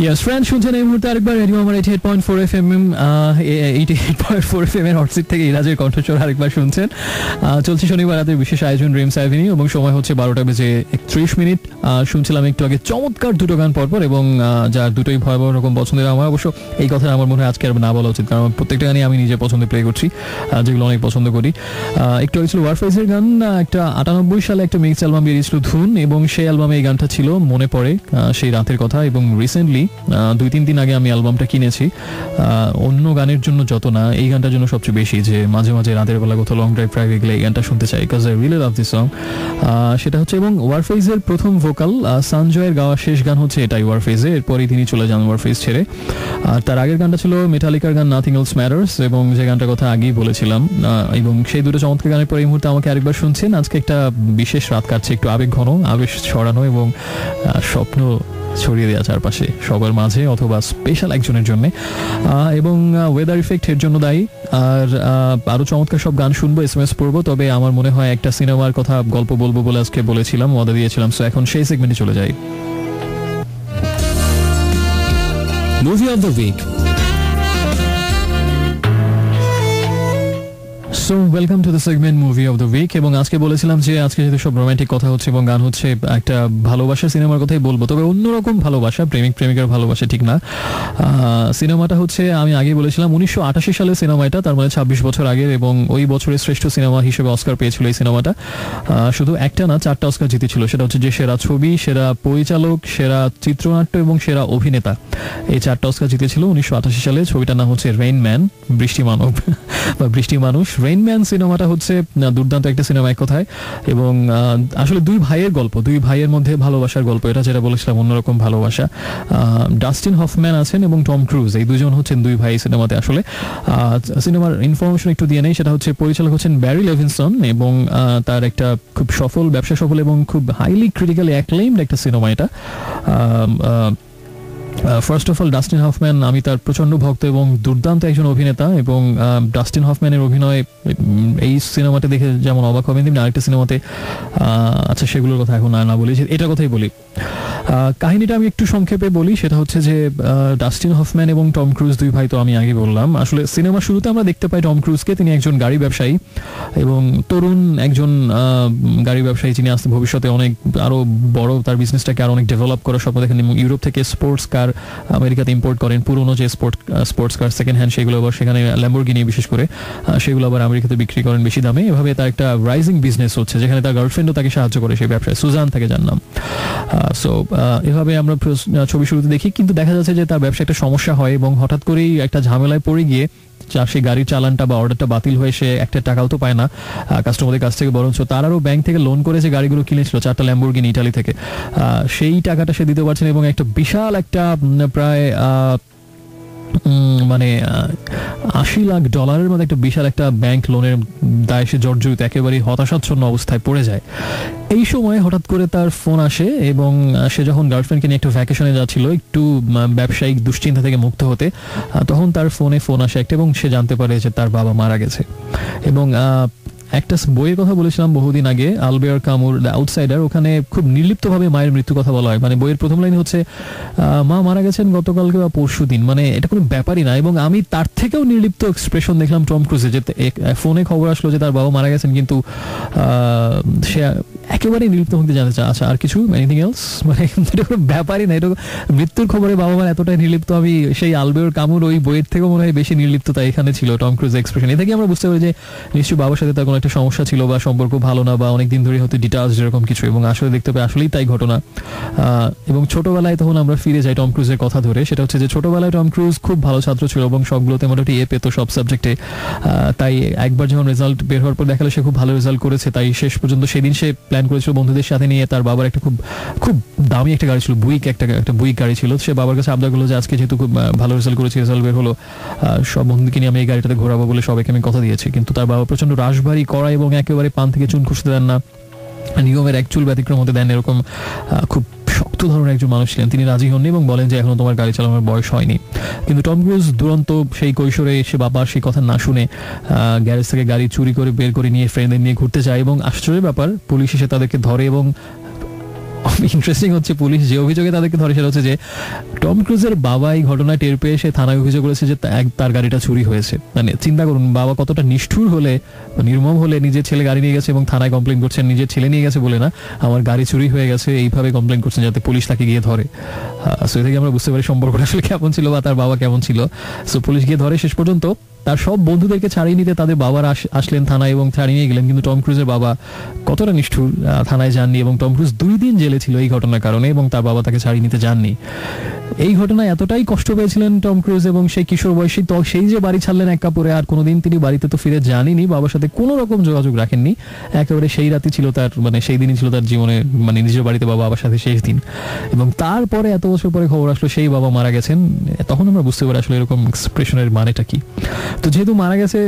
Yes, friends, শুনছেন এই মুহূর্তে আরেকবার রেডিও আমার 88.4 FM, 88.4 FM এর হটসিট থেকে ইরাজের কণ্ঠস্বর আরেকবার শুনছেন। চলছে শনিবার রাতের বিশেষ আয়োজন ড্রিমস অ্যাভিনিউ, এবং সময় হচ্ছে 12:31। শুনছিলাম একটু আগে চমৎকার দুটো গান পরপর, এবং যার দুটোই ভয়াবহ রকম পছন্দের। আমার অবশ্য এই কথা আমার মনে হয় আজকে আর না বলা উচিত, কারণ প্রত্যেকটা গানই আমি নিজে পছন্দ প্লে করছি, যেগুলো অনেক পছন্দ করি। একটু আগে ছিল ওয়ারফেজের গান, একটা 98 সালে একটা মিক্স অ্যালবাম বেরিয়েছিল ধুন, এবং সেই অ্যালবামে এই গানটা ছিল মনে পড়ে সেই রাতের কথা। এবং রিসেন্টলি 2-3 দিন আগে আমি অ্যালবামটা কিনেছি, অন্য গানের জন্য যত না, এই গানটার জন্য সবচেয়ে বেশি, যে মাঝে মাঝে রাতের বেলা কোথাও লং ড্রাইভ প্রাইভে গেলে এই গানটা শুনতে চাই, because I really love this song. সেটা হচ্ছে, এবং ওয়ারফেজের প্রথম ভোকাল সঞ্জয়ের গাওয়া শেষ গান হচ্ছে এটাই ওয়ারফেজে, এরপরই তিনি চলে যান ওয়ারফেজ ছেড়ে। আর তার আগের গানটা ছিল মেটালিকার গান নাথিং এলস ম্যাটার্স, এবং যে গানটার কথা আগেই বলেছিলাম। এবং সেই দুটো চমৎকার গানের পর এই মুহূর্তে আমাকে আরেকবার শুনছেন। আজকে একটা বিশেষ রাত কাটছে, একটু আবেগ ঘন, আবেশ ছড়ানো, এবং স্বপ্ন ছড়িয়ে দেওয়া চারপাশে সবার মাঝে, অথবা স্পেশাল একজনের জন্য, এবং ওয়েদার ইফেক্ট এর জন্য দায়ী। আর আরো চমৎকার সব গান শুনবো, এসএমএস পড়বো। তবে আমার মনে হয় একটা সিনেমার কথা গল্প বলবো বলে আজকে বলেছিলাম, ওয়াদা দিয়েছিলাম, সো এখন সেই সেগমেন্টে চলে যাই। Movie of the week. So welcome to the segment movie of the week. এবং আজকে বলেছিলাম যে আজকে যেহেতু সব রোমান্টিক কথা হচ্ছে এবং গান হচ্ছে, একটা ভালোবাসার সিনেমার কথাই বলবো, তবে অন্যরকম ভালোবাসা, প্রেমিক প্রেমিকার ভালোবাসা ঠিক না। সিনেমাটা হচ্ছে, আমি আগে বলেছিলাম 1988 সালের সিনেমা এটা, তার মানে 26 বছর আগের, এবং ওই বছরের শ্রেষ্ঠ সিনেমা হিসেবে অস্কার পেয়েছিল এই সিনেমাটা। শুধু একটা না, 4টা অস্কার জিতেছিল। সেটা হচ্ছে যে সেরা ছবি, সেরা পরিচালক, সেরা চিত্রনাট্য এবং সেরা অভিনেতা, এই 4টা অস্কার জিতেছিল 1988 সালে। ছবিটার নাম হচ্ছে রেইন ম্যান, বৃষ্টি মানব বা বৃষ্টি মানুষ। রেইন ম্যান সিনেমাটা হচ্ছে দুর্দান্ত একটা সিনেমা এক কথায়, এবং আসলে দুই ভাইয়ের গল্প, দুই ভাইয়ের মধ্যে ভালোবাসার গল্প এটা, যেটা বলেছিলাম অন্যরকম ভালোবাসা। ডাস্টিন হফম্যান আছেন এবং টম ক্রুজ, এই দুজন হচ্ছেন দুই ভাই সিনেমাতে। আসলে সিনেমার ইনফরমেশন একটু দিয়ে নেই, সেটা হচ্ছে পরিচালক হচ্ছেন ব্যারি লেভিনসন, এবং তার একটা খুব সফল, ব্যবসা সফল এবং খুব হাইলি ক্রিটিক্যালি অ্যাক্লেইমড একটা সিনেমা এটা। First of all Dustin Hoffman, আমি তার প্রচন্ড ভক্ত এবং দুর্দান্ত একজন অভিনেতা, এবং ডাস্টিন হফম্যানের অভিনয় এই সিনেমাতে দেখে যেমন অবাক হবেন, তেমনি আরেকটা সিনেমাতে, আচ্ছা সেগুলোর কথা এখন না বলি, এটার কথাই বলি। কাহিনীটা আমি একটু সংক্ষেপে বলি, সেটা হচ্ছে যে ডাস্টিন হফম্যান এবং টম ক্রুজ দুই ভাই, তো আমি আগে বললাম। আসলে সিনেমা শুরুতে আমরা দেখতে পাই টম ক্রুজকে, তিনি একজন গাড়ি ব্যবসায়ী এবং তরুণ একজন গাড়ি ব্যবসায়ী, যিনি আসতে ভবিষ্যতে অনেক আরো বড়, তার বিজনেসটাকে আরো অনেক ডেভেলপ করার স্বপ্ন দেখেন, এবং ইউরোপ থেকে স্পোর্টস কার আমেরিকাতে ইম্পোর্ট করেন, পুরোনো যে স্পোর্টস কার সেকেন্ড হ্যান্ড, সেগুলো আবার সেখানে ল্যাম্বরগিনি বিশেষ করে, সেগুলো আবার আমেরিকাতে বিক্রি করেন বেশি দামে। এভাবে তার একটা রাইজিং বিজনেস হচ্ছে, যেখানে তার গার্লফ্রেন্ডও তাকে সাহায্য করে সেই ব্যবসায়, সুজান তাকে যার নাম। সো এভাবে আমরা ছবি শুরুতে দেখি, কিন্তু দেখা যাচ্ছে যে তার ব্যবসা একটা সমস্যা হয়, এবং হঠাৎ করেই একটা ঝামেলায় পড়ে গিয়ে সেই গাড়ির চালানটা বা অর্ডারটা বাতিল হয়ে সে একটা টাকাও তো পায় না কাস্টমারদের কাছ থেকে, বরঞ্চ তার আরও ব্যাংক থেকে লোন করে যে গাড়িগুলো কিনেছিল 4টা ল্যাম্বরগিনি ইটালি থেকে, সেই টাকাটা সে দিতে পারছে না, এবং একটা বিশাল একটা প্রায় মানে $80 লাখ মধ্যে একটা বিশাল একটা ব্যাংক লোনের দায় সে জর্জরিত, একেবারেই হতাশাচ্ছন্ন অবস্থায় পড়ে যায়। এই সময় হঠাৎ করে তার ফোন আসে, এবং সে যখন গার্লফ্রেন্ডকে নিয়ে একটু ভ্যাকেশনে যাচ্ছিল, একটু ব্যবসায়িক দুশ্চিন্তা থেকে মুক্ত হতে, তখন তার ফোন আসে একটা, এবং সে জানতে পারে যে তার বাবা মারা গেছে। এবং একটা বইয়ের কথা বলেছিলাম বহুদিন আগে, আলবেয়ার কামুর দ্য আউটসাইডার, ওখানে খুব নির্লিপ্তভাবে মায়ের মৃত্যুর কথা বলা হয়। মানে বইয়ের প্রথম লাইন হচ্ছে মা মারা গেছেন গতকালকে বা পরশু দিন, মানে এটা কোনো ব্যাপারই না। এবং আমি তার থেকেও নির্লিপ্ত এক্সপ্রেশন দেখলাম টম ক্রুজে, যে ফোনে খবর আসলো যে তার বাবা মারা গেছেন, কিন্তু সে একেবারেই নির্লিপ্ত হতে জানতে চায়। আচ্ছা, আর কিছু এনিথিং এলস, মানে এটা কোনো ব্যাপারই না। এটা মৃত্যুর খবরে বাবা মার এতটাই নির্লিপ্ত, আমি সেই আলবেয়ার কামুর ওই বইয়ের থেকেও মনে হয় বেশি নির্লিপ্ততা এখানে ছিল টম ক্রুজের এক্সপ্রেশন। এ থেকে আমরা বুঝতে পারি যে নিশ্চয়ই বাবার সাথে তার কোনো একটা সমস্যা ছিল বা সম্পর্ক ভালো না, বা অনেকদিন ধরে হয়তো ডিটাচ এরকম কিছু। এবং আসলে দেখতে পাই আসলেই তাই ঘটনা। এবং ছোটবেলায় তখন আমরা ফিরে যাই টম ক্রুজের কথা ধরে, সেটা হচ্ছে যে ছোটবেলায় টম ক্রুজ খুব ভালো ছাত্র ছিল এবং সবগুলোতে মোটামুটি এ পেতো সব সাবজেক্টে। তাই একবার যখন রেজাল্ট বের হওয়ার পর দেখালো সে খুব ভালো রেজাল্ট করেছে, তাই শেষ পর্যন্ত সেদিন সে প্ল্যান করেছিল বন্ধুদের সাথে নিয়ে, তার বাবার একটা খুব খুব দামি একটা গাড়ি ছিল, বুইক একটা বুইক গাড়ি ছিল, সে বাবার কাছে আবদার করলো যে আজকে যেহেতু খুব ভালো রেজাল্ট করেছে, রেজাল্ট বের হলো, সব বন্ধুকে নিয়ে আমি এই গাড়িটাতে ঘোরাবো বলে সবাইকে আমি কথা দিয়েছি। কিন্তু তার বাবা প্রচন্ড রাশভারী করা এবং একেবারে পান থেকে চুন খুঁজতে দেন না, নিয়মের এক চুল ব্যতিক্রম হতে দেন, এরকম খুব শক্ত ধরনের একজন মানুষ ছিলেন। তিনি রাজি হননি এবং বলেন যে এখনো তোমার গাড়ি চালানোর বয়স হয়নি। কিন্তু টম ক্রুজ দুরন্ত সেই কৈশোরে এসে বাবার সেই কথা না শুনে গ্যারেজ থেকে গাড়ি চুরি করে বের করে নিয়ে ফ্রেন্ডদের নিয়ে ঘুরতে যায়, এবং আশ্চর্যের ব্যাপার পুলিশ এসে তাদেরকে ধরে। এবং ইন্টারেস্টিং হচ্ছে পুলিশ যে অভিযোগে তাদেরকে ধরে সেটা হচ্ছে যে টম ক্রুজের বাবা এই ঘটনায় টের পেয়ে এসে থানায় অভিযোগ করেছে যে তার গাড়িটা চুরি হয়েছে। মানে চিন্তা করুন, বাবা কতটা নিষ্ঠুর হলে, নির্মম হলে নিজের ছেলে গাড়ি নিয়ে গেছে এবং থানায় কমপ্লেন করছেন, নিজের ছেলে নিয়ে গেছে বলে না, আমার গাড়ি চুরি হয়ে গেছে এইভাবে কমপ্লেন করছেন যাতে পুলিশ তাকে গিয়ে ধরে। সো এ থেকে আমরা বুঝতে পারি সম্পর্কটা আসলে কেমন ছিল বা তার বাবা কেমন ছিল। সো পুলিশ গিয়ে ধরে, শেষ পর্যন্ত তার সব বন্ধুদেরকে ছাড়িয়ে নিতে তাদের বাবার আসলেন থানায় এবং ছাড়িয়ে নিয়ে গেলেন। কিন্তু টম ক্রুজের বাবা কতটা নিষ্ঠুর, থানায় যাননি এবং টম ক্রুজ 2 দিন জেলে ছিল এই ঘটনার কারণে, এবং তার বাবা তাকে ছাড়িয়ে নিতে যাননি। এই ঘটনায় এতটাই কষ্ট পেয়েছিলেন টম ক্রুজ এবং সেই কিশোর বয়সী, তো সেই যে বাড়ি ছাড়লেন এক কাপড়ে, আর কোনোদিন তিনি বাড়িতে তো ফিরে যাননি, বাবার সাথে কোনো রকম যোগাযোগ রাখেননি। একেবারে সেই রাতই ছিল তার, মানে সেই দিনই ছিল তার জীবনে, মানে নিজের বাড়িতে বাবার সাথে শেষ দিন। এবং তারপরে এত বছর পরে খবর আসলো সেই বাবা মারা গেছেন, তখন আমরা বুঝতে পারি আসলে এরকম এক্সপ্রেশনের মানেটা কি। তো যেহেতু মারা গেছে,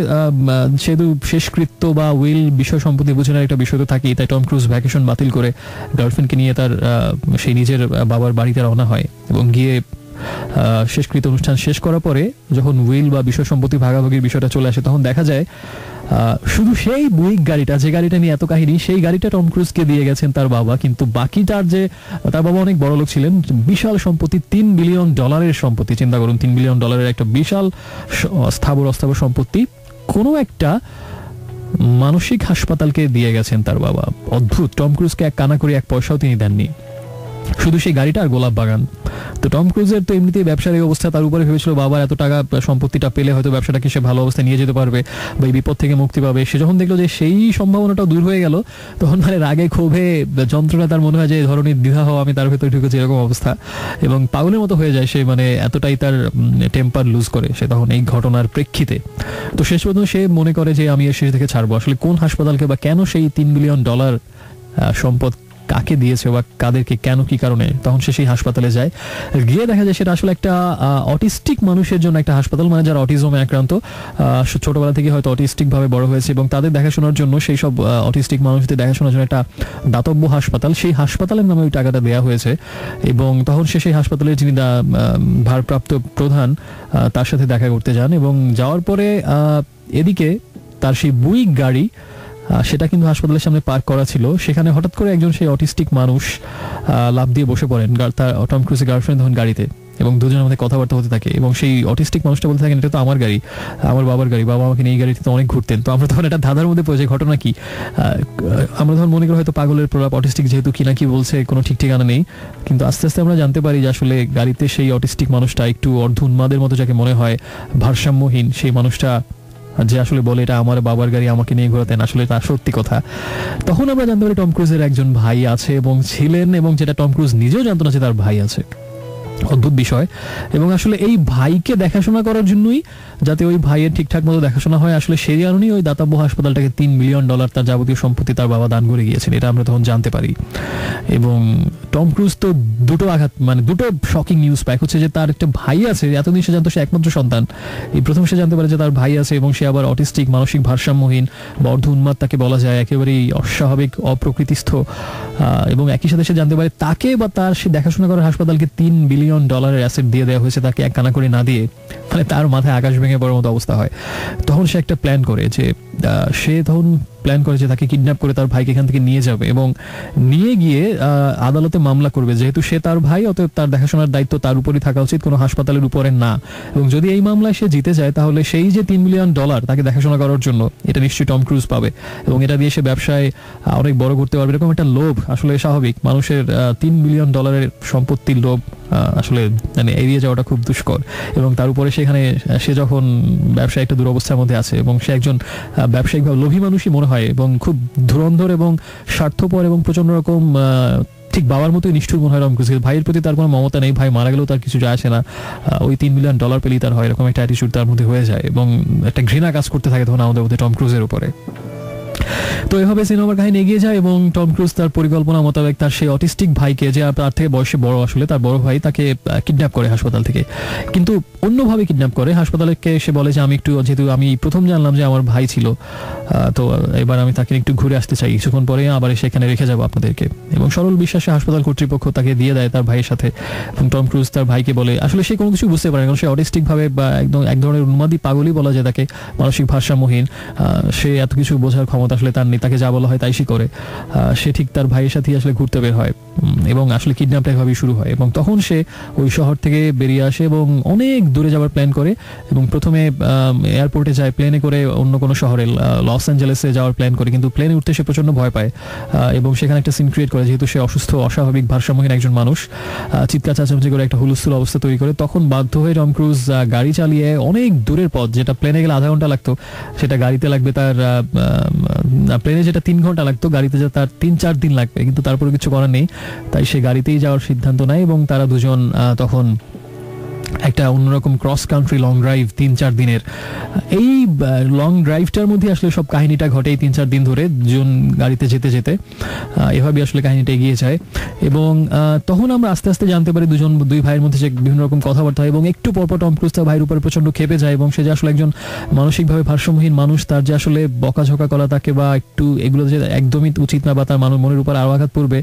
সেহেতু শেষকৃত্য বা উইল বিষয় সম্পত্তি বুঝে একটা বিষয় তো থাকেই, তাই টম ক্রুজ ভ্যাকেশন বাতিল করে গার্লফ্রেন্ডকে নিয়ে তার সেই নিজের বাবার বাড়িতে রওনা হয় এবং গিয়ে শেষকৃত্য অনুষ্ঠান শেষ করার পরে যখন উইল বা বিষয় সম্পত্তি ভাগাভাগির বিষয়টা চলে আসে, তখন দেখা যায় শুধু সেই বুইক গাড়িটা, যে গাড়িটা নিয়ে এত কাহিনী, সেই গাড়িটা টম ক্রুজকে দিয়ে গেছেন তার বাবা। কিন্তু বাকিটার যে, তার বাবা অনেক বড় লোক ছিলেন, বিশাল সম্পত্তি, $3 বিলিয়ন সম্পত্তি। চিন্তা করুন, $3 বিলিয়ন একটা বিশাল স্থাবর অস্থাবর সম্পত্তি কোনো একটা মানসিক হাসপাতালকে দিয়ে গেছেন তার বাবা। অদ্ভুত, টম ক্রুজকে এক কানা করে 1 পয়সাও তিনি দেননি, শুধু সেই গাড়িটা আর গোলাপ বাগান। তো টম ক্রুজের তো এমনিতেই ব্যবসার এই অবস্থা, তার উপরে ভেবেছিল বাবার এত টাকা সম্পত্তিটা পেলে হয়তো ব্যবসাটাকে সে ভালো অবস্থায় নিয়ে যেতে পারবে বা এই বিপদ থেকে মুক্তি পাবে। সে যখন দেখলো যে সেই সম্ভাবনাটাও দূর হয়ে গেল, তখন মানে রাগে ক্ষোভে যন্ত্রণা তার মনে হয় যে এই ধরনের দ্বিধা হওয়া, আমি তার ভেতরে ঢুকেছি এরকম অবস্থা, এবং পাগলের মতো হয়ে যায় সে, মানে এতটাই তার টেম্পার লুজ করে সে তখন এই ঘটনার প্রেক্ষিতে। তো শেষ পর্যন্ত সে মনে করে যে আমি এর শেষ থেকে ছাড়বো। আসলে কোন হাসপাতালকে বা কেন সেই $3 বিলিয়ন সম্পদ কাকে দিয়েছে বা কাদেরকে, কেন, কি কারণে, তখন সে সেই হাসপাতালে যায়। গিয়ে দেখা যায় সেটা আসলে একটা অটিস্টিক মানুষের জন্য একটা হাসপাতাল, মানে যারা অটিজমে আক্রান্ত, ছোটবেলা থেকে হয়তো অটিস্টিক ভাবে বড় হয়েছে, এবং তাদের দেখাশোনার জন্য, সেই সব অটিস্টিক মানুষদের দেখাশোনার জন্য একটা দাতব্য হাসপাতাল, সেই হাসপাতালের নামে ওই টাকাটা দেওয়া হয়েছে। এবং তখন সে সেই হাসপাতালের যিনি ভারপ্রাপ্ত প্রধান, তার সাথে দেখা করতে যান, এবং যাওয়ার পরে এদিকে তার সেই বুইক গাড়ি, সেটা কিন্তু হাসপাতালের সামনে পার্ক করা ছিল, সেখানে হঠাৎ করে একজন সেই অটিস্টিক মানুষ লাফ দিয়ে বসে পড়েন তার টম ক্রুজের গার্লফ্রেন্ড তখন গাড়িতে, এবং দুজনের মধ্যে কথাবার্তা হতে থাকে। এবং সেই অটিস্টিক মানুষটা বলতে থাকেন, এটা তো আমার গাড়ি, আমার বাবার গাড়ি, বাবা আমাকে এই গাড়িতে তো অনেক ঘুরতেন। তো আমরা তখন একটা ধাঁধার মধ্যে পড়ে যাই, ঘটনা কি, আমরা তখন মনে করি হয়তো পাগলের প্রলাপ, অটিস্টিক যেহেতু কিনা কি বলছে কোনো ঠিক ঠিকানা নেই। কিন্তু আস্তে আস্তে আমরা জানতে পারি যে আসলে গাড়িতে সেই অটিস্টিক মানুষটা একটু অর্ধ উন্মাদের মতো, যাকে মনে হয় ভারসাম্যহীন, সেই মানুষটা যে আসলে বলে এটা আমার বাবার গাড়ি, আমাকে নিয়ে ঘোরাতেন, আসলে তা সত্যি কথা। তখন আমরা জানতে পারি টম ক্রুজের একজন ভাই আছে এবং ছিলেন, এবং যেটা টম ক্রুজ নিজেও জানতো না যে তার ভাই আছে। অদ্ভুত বিষয়। এবং আসলে এই ভাইকে দেখাশোনা করার জন্যই, যাতে ওই ভাইয়ের ঠিকঠাক মতো দেখাশোনা হয়, আসলে সেই কারণেই ওই দাতব্য হাসপাতালটাকে $3 বিলিয়ন তার যাবতীয় সম্পত্তি তার বাবা দান করে গিয়েছেন, এটা আমরা তখন জানতে পারি। এবং টম ক্রুজ তো দুটো শকিং নিউজ পায়, হচ্ছে যে তার একটা ভাই আছে, এতদিন সে জানতো সে একমাত্র সন্তান, এই প্রথম সে জানতে পারে যে তার ভাই আছে, এবং সে আবার অটিস্টিক, মানসিক ভারসাম্যহীন বা অর্ধ উন্মাদ তাকে বলা যায়, একেবারেই অস্বাভাবিক, অপ্রকৃতিস্থ। এবং একই সাথে সে জানতে পারে তাকে বা তার সে দেখাশোনা করার হাসপাতালকে $3 বিলিয়ন অ্যাসেট দিয়ে দেওয়া হয়েছে, তাকে এক কানা করে না দিয়ে, মানে তার মাথায় আকাশ ভেঙে পড়ার মতো অবস্থা হয়। তখন সে একটা প্ল্যান করে যে সে তখন প্ল্যান করে যে তাকে কিডন্যাপ করে তার ভাইকে এখান থেকে নিয়ে যাবে এবং নিয়ে গিয়ে আদালতে মামলা করবে। যেহেতু সে তার ভাই, অতএব তার দেখাশোনার দায়িত্ব তার উপরই থাকা উচিত, কোনো হাসপাতালের উপরে না। এবং যদি এই মামলায় সে জিতে যায় তাহলে সেই যে $3 মিলিয়ন তাকে দেখাশোনা করার জন্য, এটা নিশ্চয়ই টম ক্রুজ পাবে এবং এটা দিয়ে সে ব্যবসায় অনেক বড় করতে পারবে। এরকম একটা লোভ আসলে স্বাভাবিক, মানুষের $3 মিলিয়ন সম্পত্তির লোভ আসলে মানে এড়িয়ে যাওয়াটা খুব দুষ্কর। এবং তার উপরে সে যখন ব্যবসায় একটা দুরবস্থার মধ্যে আছে এবং সে একজন ব্যবসায়িকভাবে লোভী মানুষই মনে হয় এবং খুব ধুরন্ধর এবং স্বার্থপর এবং প্রচন্ড রকম ঠিক বাবার মতোই নিষ্ঠুর মনে হয় টম ক্রুজ। ভাইয়ের প্রতি তার কোনো মমতা নেই, ভাই মারা গেলেও তার কিছু যায় আসে না, ওই $3 মিলিয়ন পেলেই তার হয়, এরকম একটা অ্যাটিটিউড তার মধ্যে হয়ে যায় এবং একটা ঘৃণা কাজ করতে থাকে তখন আমাদের মধ্যে টম ক্রুজের উপরে। তো এভাবে সিনেমার কাহিনী এগিয়ে যায় এবং টম ক্রুজ তার পরিকল্পনা মোতাবেক তার সেই অটিস্টিক ভাইকে, যে তার থেকে বয়সে বড়, আসলে তার বড় ভাই, তাকে কিডন্যাপ করে হাসপাতাল থেকে, কিন্তু অন্যভাবে কিডন্যাপ করে। হাসপাতালকে সে বলে যে যেহেতু আমি প্রথম জানলাম যে আমার ভাই ছিল, তো এবার আমি তাকে একটু ঘুরে আসতে চাই, কিছুক্ষণ পরে আবার সেখানে রেখে যাবো আপনাদেরকে। এবং সরল বিশ্বাসে হাসপাতাল কর্তৃপক্ষ তাকে দিয়ে দেয় তার ভাইয়ের সাথে। এবং টম ক্রুজ তার ভাইকে বলে, আসলে সে কোনো কিছু বুঝতে পারে না, কারণ সে অটিস্টিক ভাবে বা একদম এক ধরনের উন্মাদী পাগলই বলা যায় তাকে, মানসিক ভারসাম্যহীন। সে এত কিছু বোঝার ক্ষমতা আসলে তার নেই, তাকে যা বলা হয় তাই সে করে। সে ঠিক তার ভাইয়ের সাথে আসলে ঘুরতে বের হয় এবং আসলে কিডন্যাপটা এভাবেই শুরু হয়। এবং তখন সে ওই শহর থেকে বেরিয়ে আসে এবং অনেক দূরে যাওয়ার প্ল্যান করে এবং প্রথমে এয়ারপোর্টে যায়, প্লেনে করে অন্য কোনো শহরে লস অ্যাঞ্জেলেসে যাওয়ার প্ল্যান করে, কিন্তু প্লেনে উঠতে সে প্রচন্ড ভয় পায় এবং সেখানে একটা সিন ক্রিয়েট করে, যেহেতু সে অসুস্থ, অস্বাভাবিক ভারসাম্যহীন একজন মানুষ, চিৎকার চেঁচামেচি করে একটা হুলস্থুল অবস্থা তৈরি করে। তখন বাধ্য হয়ে টম ক্রুজ গাড়ি চালিয়ে অনেক দূরের পথ, যেটা প্লেনে গেলে আধা ঘন্টা লাগতো, সেটা গাড়িতে লাগবে তার, প্লেনে যেটা 3 ঘন্টা লাগতো, গাড়িতে যা তার 3-4 দিন লাগবে, কিন্তু তারপরে কিছু করার নেই, তাই সে গাড়িতেই যাওয়ার সিদ্ধান্ত নেয়। এবং তারা দুজন তখন একটা অন্যরকম ক্রস কান্ট্রি লং ড্রাইভ 3-4 দিনের, এই লং ড্রাইভটার মধ্যে আসলে সব কাহিনীটা ঘটে 3-4 দিন ধরে দুজন গাড়িতে যেতে যেতে, এভাবে আসলে কাহিনীটা এগিয়ে যায়। এবং তখন আমরা আস্তে আস্তে জানতে পারি দুই ভাইয়ের মধ্যে যে বিভিন্ন রকম কথাবার্তা হয় এবং একটু পরপর টম ক্রুজ তার ভাইয়ের উপরে প্রচন্ড খেপে যায় এবং সে যে আসলে একজন মানসিকভাবে ভারসাম্যহীন মানুষ, তার যে আসলে বকাঝকা করা তাকে বা একটু এগুলো যে একদমই উচিত না, বা তার মনের উপর আরো আঘাত পড়বে,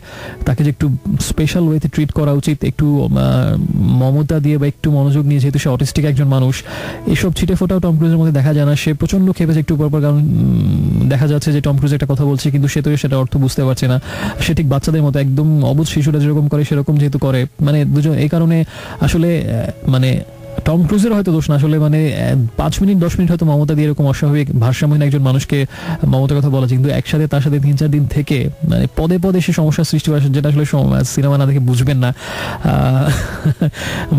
তাকে যে একটু স্পেশাল ওয়েতে ট্রিট করা উচিত, একটু মমতা দিয়ে বা একটু মনোযোগ নিয়ে, যেহেতু সে অটিস্টিক একজন মানুষ। এইসব ছিটে ফোটাও টম ক্রুজের মধ্যে দেখা যায় না। সে প্রচন্ড খেপেছে একটু পরপর, কারণ দেখা যাচ্ছে যে টম ক্রুজ একটা কথা বলছে কিন্তু সে তো সেটা অর্থ বুঝতে পারছে না। সে ঠিক বাচ্চাদের মতো, একদম অবুঝ শিশুরা যেরকম করে সেরকম যেহেতু করে, মানে দুজন, এই কারণে আসলে মানে টম ক্রুজের হয়তো দোষ না, আসলে মানে 5 মিনিট 10 মিনিট হয়তো মমতা দিয়ে এরকম অস্বাভাবিক ভারসাম্যহীন একজন মানুষকে মমতার কথা বলা, কিন্তু একসাথে তার সাথে 3-4 দিন থেকে মানে পদে পদে সে সমস্যার সৃষ্টি করে, যেটা আসলে সিনেমা না দেখে বুঝবেন না।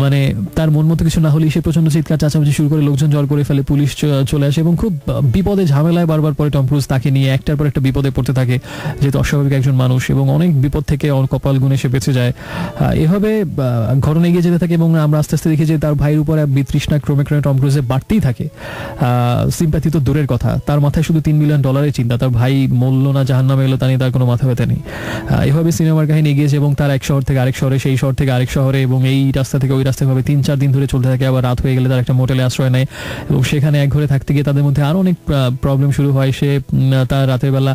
মানে তার মন মতো কিছু না হলেই সে প্রচন্ড চিৎকার চেঁচামেচি শুরু করে, লোকজন জড় করে ফেলে, পুলিশ চলে আসে এবং খুব বিপদে ঝামেলায় বারবার পরে টম ক্রুজ তাকে নিয়ে একটার পর একটা বিপদে পড়তে থাকে, যেহেতু অস্বাভাবিক একজন মানুষ, এবং অনেক বিপদ থেকে কপাল গুনে সে বেঁচে যায়। এভাবে ঘটনা এগিয়ে যেতে থাকে এবং আমরা আস্তে আস্তে দেখি যে তার ভাইয়ের উপরে বিতৃষ্ণা ক্রমে ক্রমে টম ক্রুজে বাড়তেই থাকে। সিম্প্যাথি তো দূরের কথা, তার মাথায় শুধু $3 মিলিয়ন চিন্তা, তার ভাই মরল না জাহান্নামে গেল তা নিয়ে তার কোনো মাথা ব্যথা নেই। এভাবে সিনেমার কাহিনী এগিয়েছে এবং তার এক শহর থেকে আরেক শহরে, সেই শহর থেকে আরেক শহরে, এবং এই রাস্তা থেকে ওই রাস্তায় ভাবে 3-4 দিন ধরে চলতে থাকে। আবার রাত হয়ে গেলে তার একটা মোটেলে আশ্রয় নেয় এবং সেখানে এক ঘরে থাকতে গিয়ে তাদের মধ্যে আরো অনেক প্রবলেম শুরু হয়। সে তার রাতের বেলা,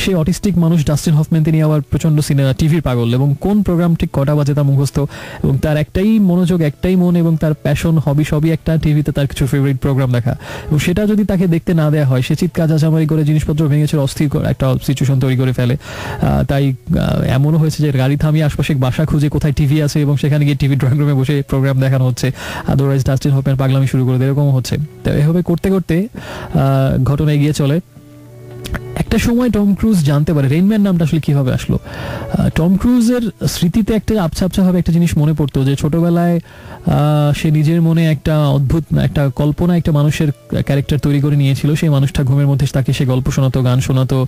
সে অটিস্টিক মানুষ ডাস্টিন হফম্যান, তিনি আবার প্রচন্ড টিভির পাগল এবং কোন প্রোগ্রাম ঠিক কটা বাজে তা মুখস্থ, এবং তার একটাই মনোযোগ, একটাই মন এবং তার প্যাশন, হবি সবই একটা টিভিতে তার কিছু ফেভারিট প্রোগ্রাম দেখা, এবং সেটা যদি তাকে দেখতে না দেওয়া হয় সে চিৎকার চেঁচামেচি করে জিনিসপত্র ভেঙেছে, অস্থির একটা সিচুয়েশন তৈরি করে ফেলে। তাই এমনও হয়েছে যে গাড়ি থামিয়ে আশপাশে বাসা খুঁজে কোথায় টিভি আছে এবং সেখানে গিয়ে টিভি ড্রয়িং রুমে বসে প্রোগ্রাম দেখানো হচ্ছে, আদারওয়াইজ ডাস্টিন হফম্যান পাগলামি শুরু করে দেয়, এরকম হচ্ছে। তো এভাবে করতে করতে ঘটনা এগিয়ে চলে। একটা সময় টম ক্রুজ জানতে পারে রেইনম্যান নামটা আসলে কিভাবে আসলো। টম ক্রুজের স্মৃতিতে একটা আবছা আবছা ভাবে একটা জিনিস মনে পড়তো, যে ছোটবেলায় সে নিজের মনে একটা অদ্ভুত একটা কল্পনা, একটা মানুষের ক্যারেক্টার তৈরি করে নিয়েছিল। সেই মানুষটা ঘুমের মধ্যে তাকে সে গল্প শোনাতো, গান শোনাতো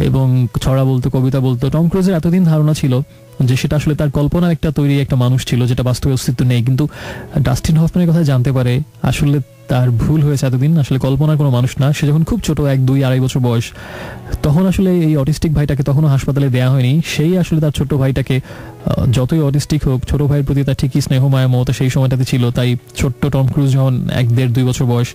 এবং ছড়া বলতো, কবিতা বলতো। টম ক্রুজের এতদিন ধারণা ছিল যে সেটা আসলে তার কল্পনার একটা তৈরি একটা মানুষ ছিল, যেটা বাস্তবে অস্তিত্ব নেই। কিন্তু ডাস্টিন হফম্যানের কথা জানতে পারে আসলে তার ভুল হয়েছে, এতদিন আসলে কল্পনার কোনো মানুষ না। সে যখন খুব ছোট, 1-2-2.5 বছর বয়স, তখন আসলে এই অটিস্টিক ভাইটাকে তখনও হাসপাতালে দেওয়া হয়নি। সেই আসলে তার ছোট ভাইটাকে, যতই অটিস্টিক হোক, ছোট ভাইয়ের প্রতি তার ঠিকই স্নেহ মায়া মমতা সেই সময়টাতে ছিল। তাই ছোট্ট টম ক্রুজ যখন 1-1.5-2 বছর বয়স,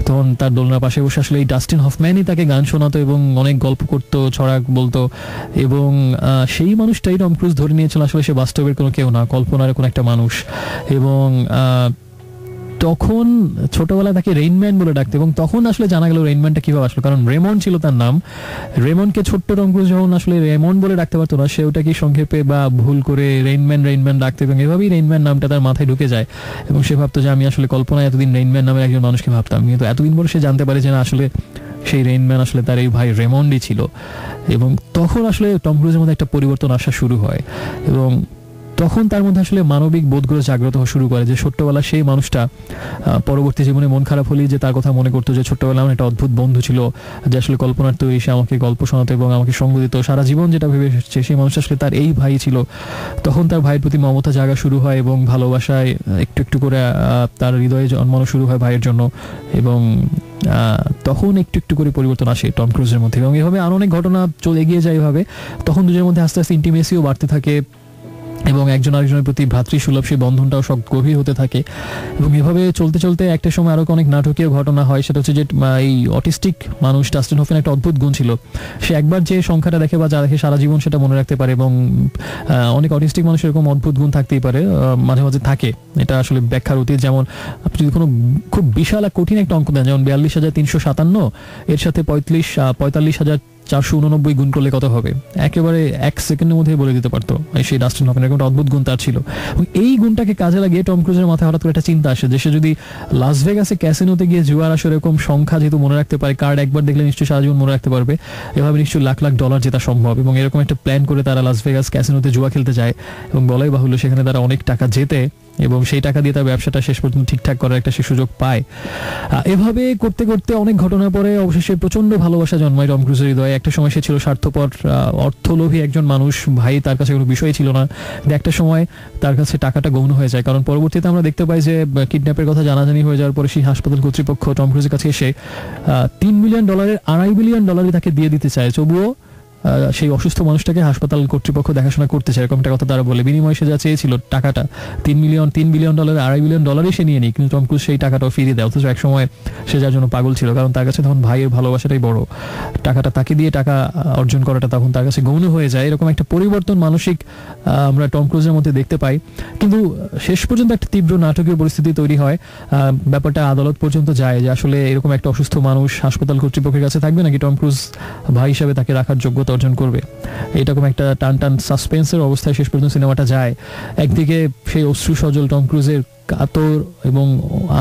তখন তার দোলনার পাশে বসে আসলে এই ডাস্টিন হফম্যানই তাকে গান শোনাতো এবং অনেক গল্প করতো, ছড়া বলতো, এবং সেই মানুষটাই টম ক্রুজ ধরে নিয়েছিল আসলে সে বাস্তবের কোনো কেউ না, কল্পনার কোনো একটা মানুষ। এবং তখন ছোটবেলায় তাকে রেইনম্যান বলে ডাকতো এবং তখন আসলে জানা গেল রেইনম্যানটা কিভাবে আসলো, কারণ রেমন্ড ছিল তার নাম। রেমন্ডকে ছোট্ট টম ক্রুজ যখন আসলে রেমন্ড বলে ডাকতে পারতো না, সে ওটাকে সংক্ষেপে বা ভুল করে রেইনম্যান ডাকতো এবং এভাবেই রেইনম্যান নামটা তার মাথায় ঢুকে যায় এবং সে ভাবতো যে আমি আসলে কল্পনায় এতদিন রেইনম্যান নামের একজন মানুষকে ভাবতাম, কিন্তু এতদিন পরে সে জানতে পারে যে না, আসলে সেই রেইনম্যান আসলে তার এই ভাই রেমন্ডই ছিল। এবং তখন আসলে টম ক্রুজের মধ্যে একটা পরিবর্তন আসা শুরু হয় এবং তখন তার মধ্যে আসলে মানবিক বোধগুলো জাগ্রত হওয়া শুরু করে, যে ছোট্টবেলা সেই মানুষটা পরবর্তী জীবনে মন খারাপ হলেই যে তার কথা মনে করতো, যে ছোট্টবেলা আমার একটা অদ্ভুত বন্ধু ছিল যে আসলে কল্পনার তৈরি, সে আমাকে গল্প শোনাতো এবং আমাকে সঙ্গ দিত সারা জীবন, যেটা ভেবে এসেছে সেই মানুষ আসলে তার এই ভাই ছিল। তখন তার ভাইয়ের প্রতি মমতা জাগা শুরু হয় এবং ভালোবাসায় একটু একটু করে তার হৃদয়ে জন্মানো শুরু হয় ভাইয়ের জন্য এবং তখন একটু একটু করে পরিবর্তন আসে টম ক্রুজের মধ্যে এবং এভাবে আরো অনেক ঘটনা চলে এগিয়ে যায়। এভাবে তখন দুজনের মধ্যে আস্তে আস্তে ইন্টিমেসিও বাড়তে থাকে এবং একজন আরেকজনের প্রতি ভ্রাতৃসুলভ সেই বন্ধনটাও সব গভীর হতে থাকে এবং এভাবে চলতে চলতে একটা সময় আরো অনেক নাটকীয় ঘটনা হয়। সেটা হচ্ছে যে এই অটিস্টিক মানুষ ডাস্টিন হফম্যান একটা অদ্ভুত গুণ ছিল, সে একবার যে সংখ্যাটা দেখে বা যা দেখে সারা জীবন সেটা মনে রাখতে পারে এবং অনেক অটিস্টিক মানুষ এরকম অদ্ভুত গুণ থাকতেই পারে, মাঝে মাঝে থাকে, এটা আসলে ব্যাখ্যার অতীত। যেমন আপনি যদি কোনো খুব বিশাল আর কঠিন একটা অঙ্ক দেন, যেমন 42,357 এর সাথে 45,489 গুণ করলে কত হবে, একেবারে 1 সেকেন্ডের মধ্যে বলে দিতে পারতো সেই ডাস্টিন হফম্যান। এরকম একটা অদ্ভুত গুণ তার ছিল এবং এই গুণটাকে কাজে লাগিয়ে টম ক্রুজের মাথায় হঠাৎ করে একটা চিন্তা আসে যে সে যদি লাস ভেগাসে ক্যাসিনোতে গিয়ে জুয়ার আসলে এরকম সংখ্যা যেহেতু মনে রাখতে পারে, কার্ড একবার দেখলে নিশ্চয়ই সারা জীবন মনে রাখতে পারবে, এভাবে নিশ্চয়ই লাখ লাখ ডলার জেতা সম্ভব। এবং এরকম একটা প্ল্যান করে তারা লাস ভেগাস ক্যাসিনোতে জুয়া খেলতে যায় এবং বলাই বাহুল্য সেখানে তারা অনেক টাকা জেতে এবং সেই টাকা দিয়ে তার ব্যবসাটা শেষ পর্যন্ত ঠিকঠাক করার একটা সে সুযোগ পায়। এভাবে করতে করতে অনেক ঘটনার পরে অবশেষে প্রচন্ড ভালোবাসা জন্মায় টম ক্রুজের হৃদয়ে। একটা সময় সে ছিল স্বার্থপর অর্থলোভী একজন মানুষ, ভাই তার কাছে কোনো বিষয় ছিল না, একটা সময় তার কাছে টাকাটা গৌণ হয়ে যায়, কারণ পরবর্তীতে আমরা দেখতে পাই যে কিডন্যাপের কথা জানাজানি হয়ে যাওয়ার পরে সেই হাসপাতাল কর্তৃপক্ষ টম ক্রুজের কাছে এসে $3 মিলিয়ন $2.5 বিলিয়ন তাকে দিয়ে দিতে চায়, তবুও সেই অসুস্থ মানুষটাকে হাসপাতাল কর্তৃপক্ষ দেখাশোনা করতে চায়, এরকম একটা কথা তারা বলে। বিনিময়ে সে যা চেয়েছিল টাকাটা $3 বিলিয়ন $2.5 বিলিয়ন সে নিয়ে নিই, কিন্তু টম ক্রুজ সেই টাকাটাও ফিরিয়ে দেয়। অথচ এক সময় সে যার জন্য পাগল ছিল, কারণ তার কাছে তখন ভাইয়ের ভালোবাসাটাই বড়, টাকাটা তাকে দিয়ে টাকা অর্জন করাটা তখন তার কাছে গৌণ হয়ে যায়। এরকম একটা পরিবর্তন মানসিক আমরা টম ক্রুজের মধ্যে দেখতে পাই, কিন্তু শেষ পর্যন্ত একটা তীব্র নাটকীয় পরিস্থিতি তৈরি হয়। ব্যাপারটা আদালত পর্যন্ত যায় যে আসলে এরকম একটা অসুস্থ মানুষ হাসপাতাল কর্তৃপক্ষের কাছে থাকবে নাকি টম ক্রুজ ভাই হিসাবে তাকে রাখার যোগ্যতা অর্জন করবে। এরকম একটা টান টান সাসপেন্সের অবস্থায় শেষ পর্যন্ত সিনেমাটা যায়। একদিকে সেই অশ্রু সজল টম ক্রুজের কাতর এবং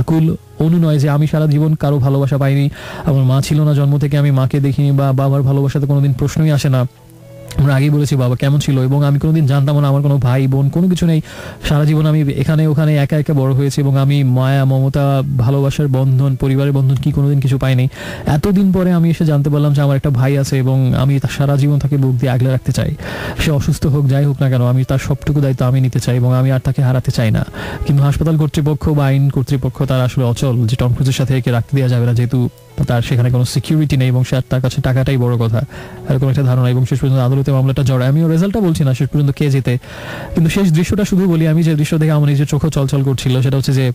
আকুল অনুনয় যে আমি সারা জীবন কারো ভালোবাসা পাইনি, আমার মা ছিল না জন্ম থেকে, আমি মাকে দেখিনি বা বাবার ভালোবাসাতে কোনোদিন প্রশ্নই আসে না, আমরা আগেই বলেছি বাবা কেমন ছিল, এবং আমি কোনোদিন জানতাম না আমার কোনো ভাই বোন কোনো কিছু নেই, সারা জীবন আমি এখানে ওখানে একা একা বড় হয়েছি এবং আমি মায়া মমতা ভালোবাসার বন্ধন পরিবারের বন্ধন কি কোনোদিন কিছু পাইনি। এতদিন পরে আমি এসে জানতে পারলাম যে আমার একটা ভাই আছে এবং আমি সারা জীবন তাকে বুক দিয়ে আগলে রাখতে চাই, সে অসুস্থ হোক যাই হোক না কেন, আমি তার সবটুকু দায়িত্ব আমি নিতে চাই এবং আমি আর তাকে হারাতে চাই না। কিন্তু হাসপাতাল কর্তৃপক্ষ বা আইন কর্তৃপক্ষ তারা আসলে অচল, যে টম ক্রুজের সাথে একে রাখতে দেওয়া যাবে না, যেহেতু তার সেখানে কোনো সিকিউরিটি নেই এবং তার কাছে টাকাটাই বড় কথা, এরকম একটা ধারণা। এবং শেষ পর্যন্ত আদালতে মামলাটা জড়ায়। আমিও রেজাল্টটা বলছি না শেষ পর্যন্ত কে যেতে, কিন্তু শেষ দৃশ্যটা শুধু বলি, আমি যে দৃশ্য দেখে আমার নিজের চোখও চলচল করছিল সেটা হচ্ছে যে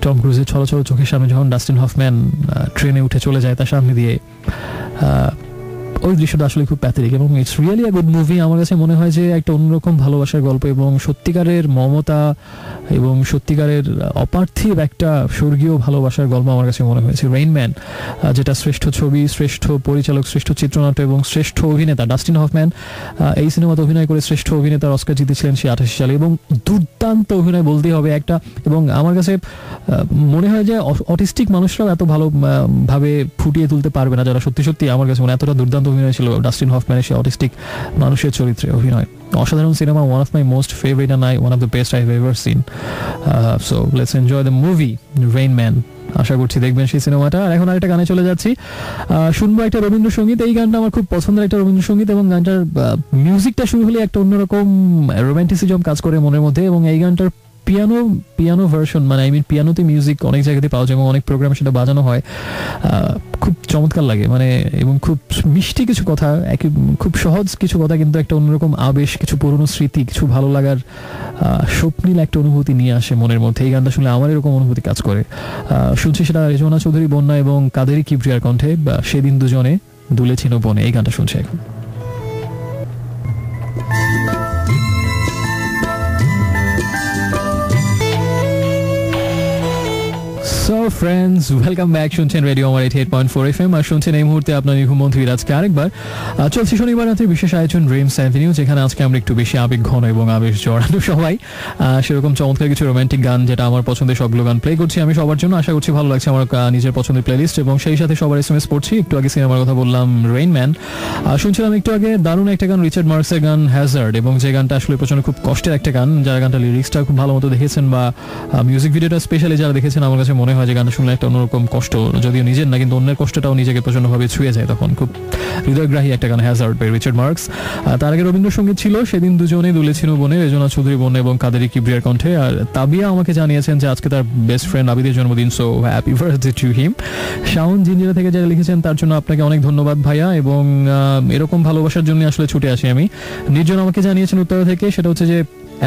টম ক্রুজের ছলছল চোখের সামনে যখন ডাস্টিন হফম্যান ট্রেনে উঠে চলে যায় তার সামনে দিয়ে, ওই দৃশ্যটা আসলে খুব প্যাথেটিক এবং it's really a good movie. আমার কাছে মনে হয় যে একটা অন্যরকম ভালোবাসার গল্প এবং সত্যিকারের মমতা এবং সত্যিকারের অপার্থিব একটা স্বর্গীয় ভালোবাসার গল্প আমার কাছে মনে হয়েছে। রেইনম্যান, যেটা শ্রেষ্ঠ ছবি, শ্রেষ্ঠ পরিচালক, শ্রেষ্ঠ চিত্রনাট্য এবং শ্রেষ্ঠ অভিনেতা ডাস্টিন হফম্যান এই সিনেমাতে অভিনয় করে শ্রেষ্ঠ অভিনেতার অস্কার জিতেছিলেন সে 88 সালে এবং দুর্দান্ত অভিনয় বলতেই হবে একটা। এবং আমার কাছে মনে হয় যে অটিস্টিক মানুষরাও এত ভালো ভাবে ফুটিয়ে তুলতে পারবে না, যারা সত্যি সত্যি আমার কাছে মনে এতটা দুর্দান্ত অভিনয় ছিল ডাস্টিন হফম্যানের সে অটিস্টিক মানুষের চরিত্রে অভিনয়। অসাধারণ সিনেমা, one of my most favourite and one of the best I have ever seen. So let's enjoy the movie Rain Man. আশা করছি দেখবেন সেই সিনেমাটা। আর এখন আরেকটা গানে চলে যাচ্ছি, শুনবো একটা রবীন্দ্রসঙ্গীত। এই গানটা আমার খুব পছন্দের একটা রবীন্দ্রসঙ্গীত এবং গানটার মিউজিকটা শুরু হলে একটা অন্যরকম রোম্যান্টিসিজম কাজ করে মনের মধ্যে এবং এই গানটার পিয়ানো ভার্সন, মানে আই মিন পিয়ানোতে মিউজিক অনেক জায়গাতে পাওয়া যায় এবং অনেক প্রোগ্রামে সেটা বাজানো হয়, খুব চমৎকার লাগে মানে, এবং খুব মিষ্টি কিছু কথা, খুব সহজ কিছু কথা, কিন্তু একটা অন্যরকম আবেশ, কিছু পুরনো স্মৃতি, কিছু ভালো লাগার স্বপ্নীল একটা অনুভূতি নিয়ে আসে মনের মধ্যে। এই গানটা শুনলে আমার এরকম অনুভূতি কাজ করে। শুনছি সেটা রেজওয়ানা চৌধুরী বন্যা এবং কাদেরি কিবরিয়ার কণ্ঠে, সেদিন দুজনে দুলেছিল বনে। এই গানটা শুনছি এখন। So friends, welcome back. শুনছেন রেডিও আমার 88.4 FM আর শুনছেন এই মুহূর্তে আপনার নিখুম বন্ধু আজকে আরেকবার চলছে শনিবার রাতের বিশেষ আয়োজন ড্রিমস অ্যাভিনিউ, যেখানে আজকে আমরা একটু বেশি আবেগ ঘন এবং আবেশ জড়ানো সবাই সেরকম চমৎকার কিছু রোমান্টিক গান, যেটা আমার পছন্দের সবগুলো গান প্লে করছি আমি সবার জন্য। আশা করছি ভালো লাগছে আমার নিজের পছন্দের প্লেলিস্ট, এবং সেই সাথে সবার SMS পড়ছি। একটু আগে সিনেমার কথা বললাম রেইন ম্যান, শুনছিলাম একটু আগে দারুণ একটা গান, রিচার্ড মার্কসের গান হ্যাজার্ড, এবং যে গানটা আসলে প্রচন্ড খুব কষ্টের একটা গান। যারা গানটা লিরিক্সটা খুব ভালো মতো দেখেছেন বা মিউজিক ভিডিওটা স্পেশালি যারা দেখেছেন, আমার কাছে মনে হয় যে গানটা শুনলে একটা অন্যরকম কষ্ট, যদিও নিজের না কিন্তু অন্যের কষ্টটাও নিজেকে প্রচন্ডভাবে ছুঁয়ে যায়। তখন খুব হৃদয়গ্রাহী একটা গান হ্যাজার্ড বাই রিচার্ড মার্কস। তার আগে রবীন্দ্রসঙ্গীত ছিল সেদিন দুজনেই দুলেছিল বনে, রেজনা চৌধুরী বনে এবং কাদেরি কিবরিয়ার কণ্ঠে। আর তাবিয়া আমাকে জানিয়েছেন যে আজকে তার বেস্ট ফ্রেন্ড আবিদের জন্মদিন, so happy birthday to him. Shaon Jinjira থেকে যারা লিখেছেন তার জন্য আপনাকে অনেক ধন্যবাদ ভাইয়া, এবং এরকম ভালোবাসার জন্য আসলে ছুটে আসি আমি। নির্জন আমাকে জানিয়েছেন উত্তরা থেকে, সেটা হচ্ছে যে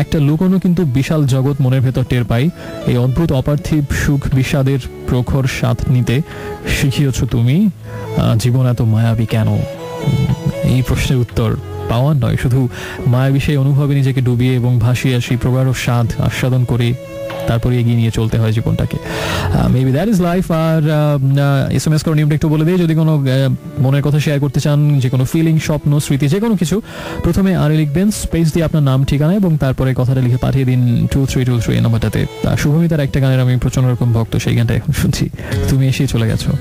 একটা লুকোনো কিন্তু বিশাল জগৎ মনের ভেতর টের পাই, এই অদ্ভুত অপার্থিব সুখ বিষাদের প্রখর স্বাদ নিতে শিখিয়েছ তুমি, জীবন এত মায়াবী কেন? এই প্রশ্নের উত্তর পাওয়ার নয়, শুধু মায়াবী সেই অনুভবে নিজেকে ডুবিয়ে এবং ভাসিয়ে আসি, প্রগাঢ় স্বাদ আস্বাদন করে তারপরে এগিয়ে নিয়ে চলতে হয় জীবনটাকে। Maybe that is life. আর SMS করে নিয়মটা একটু বলে দিই, যদি কোনো মনের কথা শেয়ার করতে চান, যে কোনো ফিলিং, স্বপ্ন, স্মৃতি, যে কোনো কিছু, প্রথমে আরে লিখবেন স্পেস দিয়ে আপনার নাম, ঠিকানা, এবং তারপরে কথাটা লিখে পাঠিয়ে দিন 2323 এই নাম্বারটাতে। শুভমিতার একটা গানের আমি প্রচন্ড রকম ভক্ত, সেই গানটা এখন শুনছি, তুমি এসেই চলে গেছো।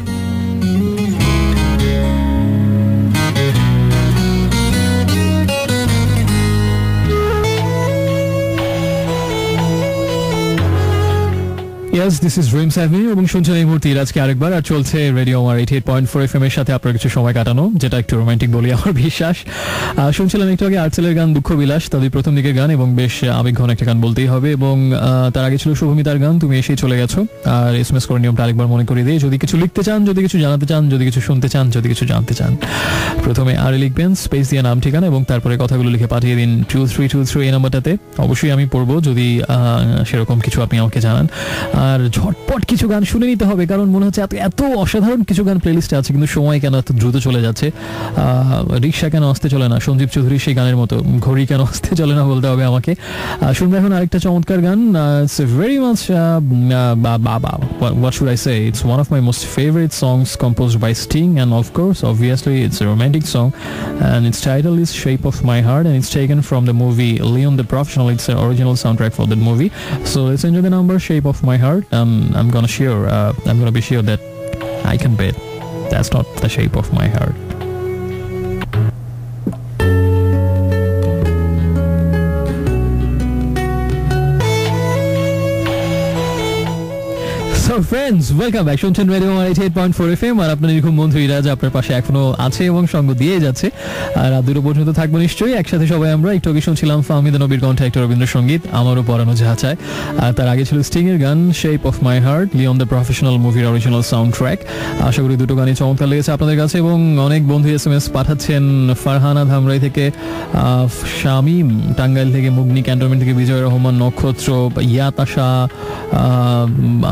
Yes, this is Dreams Avenue এবং শুনছেন এই মুহূর্তে আজকে আরেকবার। আর চলছে রেডিও আমার 88.4 FM এর সাথে আপনার কিছু সময় কাটানো, যেটা একটু রোমান্টিক বলি আমার বিশ্বাস। শুনছিলাম একটু আগে আর্টসেলের গান দুঃখ বিলাস, তাদের প্রথম দিকের গান এবং বেশ আবেগঘন একটা গান বলতেই হবে। এবং তার আগে ছিল শুভমিতার গান তুমি এসেই চলে গেছো। আর SMS করে নিয়মটা আরেকবার মনে করিয়ে দিই, যদি কিছু লিখতে চান, যদি কিছু জানাতে চান, যদি কিছু শুনতে চান, যদি কিছু জানতে চান, প্রথমে আরে লিখবেন স্পেস দিয়ে নাম, ঠিকানা, এবং তারপরে কথাগুলো লিখে পাঠিয়ে দিন 2323 এই নাম্বারটাতে। অবশ্যই আমি পড়বো যদি সেরকম কিছু আপনি আমাকে জানান। আর ঝটপট কিছু গান শুনে নিতে হবে, কারণ মনে হচ্ছে এত অসাধারণ কিছু গান প্লেলিস্টে আছে, কিন্তু সময় কেন এত দ্রুত চলে যাচ্ছে। রিক্সা কেন আসতে চলে না, সঞ্জীব চৌধুরী সেই গানের মতো, ঘড়ি কেন আসতে চলে না বলতে হবে আমাকে। শুনবো এখন আরেকটা চমৎকার গান। It's very much what should I say, it's one of my most favorite songs composed by Sting, and of course obviously it's a romantic song, and its title is Shape of My Heart, and it's taken from the movie Leon the Professional. It's an original soundtrack for that movie, so let's enjoy the number Shape of My Heart. I'm gonna be sure that I can bet that's not the shape of my heart. Friends, welcome back. শুনছেন radio 88.4 FM আর আপনার এরকম বন্ধু ইরাজ আপনার পাশে এখনো আছে এবং সঙ্গ দিয়ে যাচ্ছে। আর রাত 2 পর্যন্ত থাকবো নিশ্চয়ই একসাথে সবাই আমরা। একটু আগে শুনছিলাম ফাহমিদা নবীর কণ্ঠে একটা রবীন্দ্রসঙ্গীত, আমারও পড়ানো যা চায়। আর তার আগে ছিল স্টিং এর গান shape of my heart, Leon the professional মুভির অরিজিনাল সাউন্ড ট্র্যাক। আশা করি দুটো গানই চমৎকার লেগেছে আপনাদের কাছে, এবং অনেক বন্ধু SMS পাঠাচ্ছেন। ফারহানা ধামরাই থেকে, শামিম টাঙ্গাইল থেকে, মুগনি ক্যান্টনমেন্ট থেকে বিজয় রহমান, নক্ষত্র, ইয়াতাশা,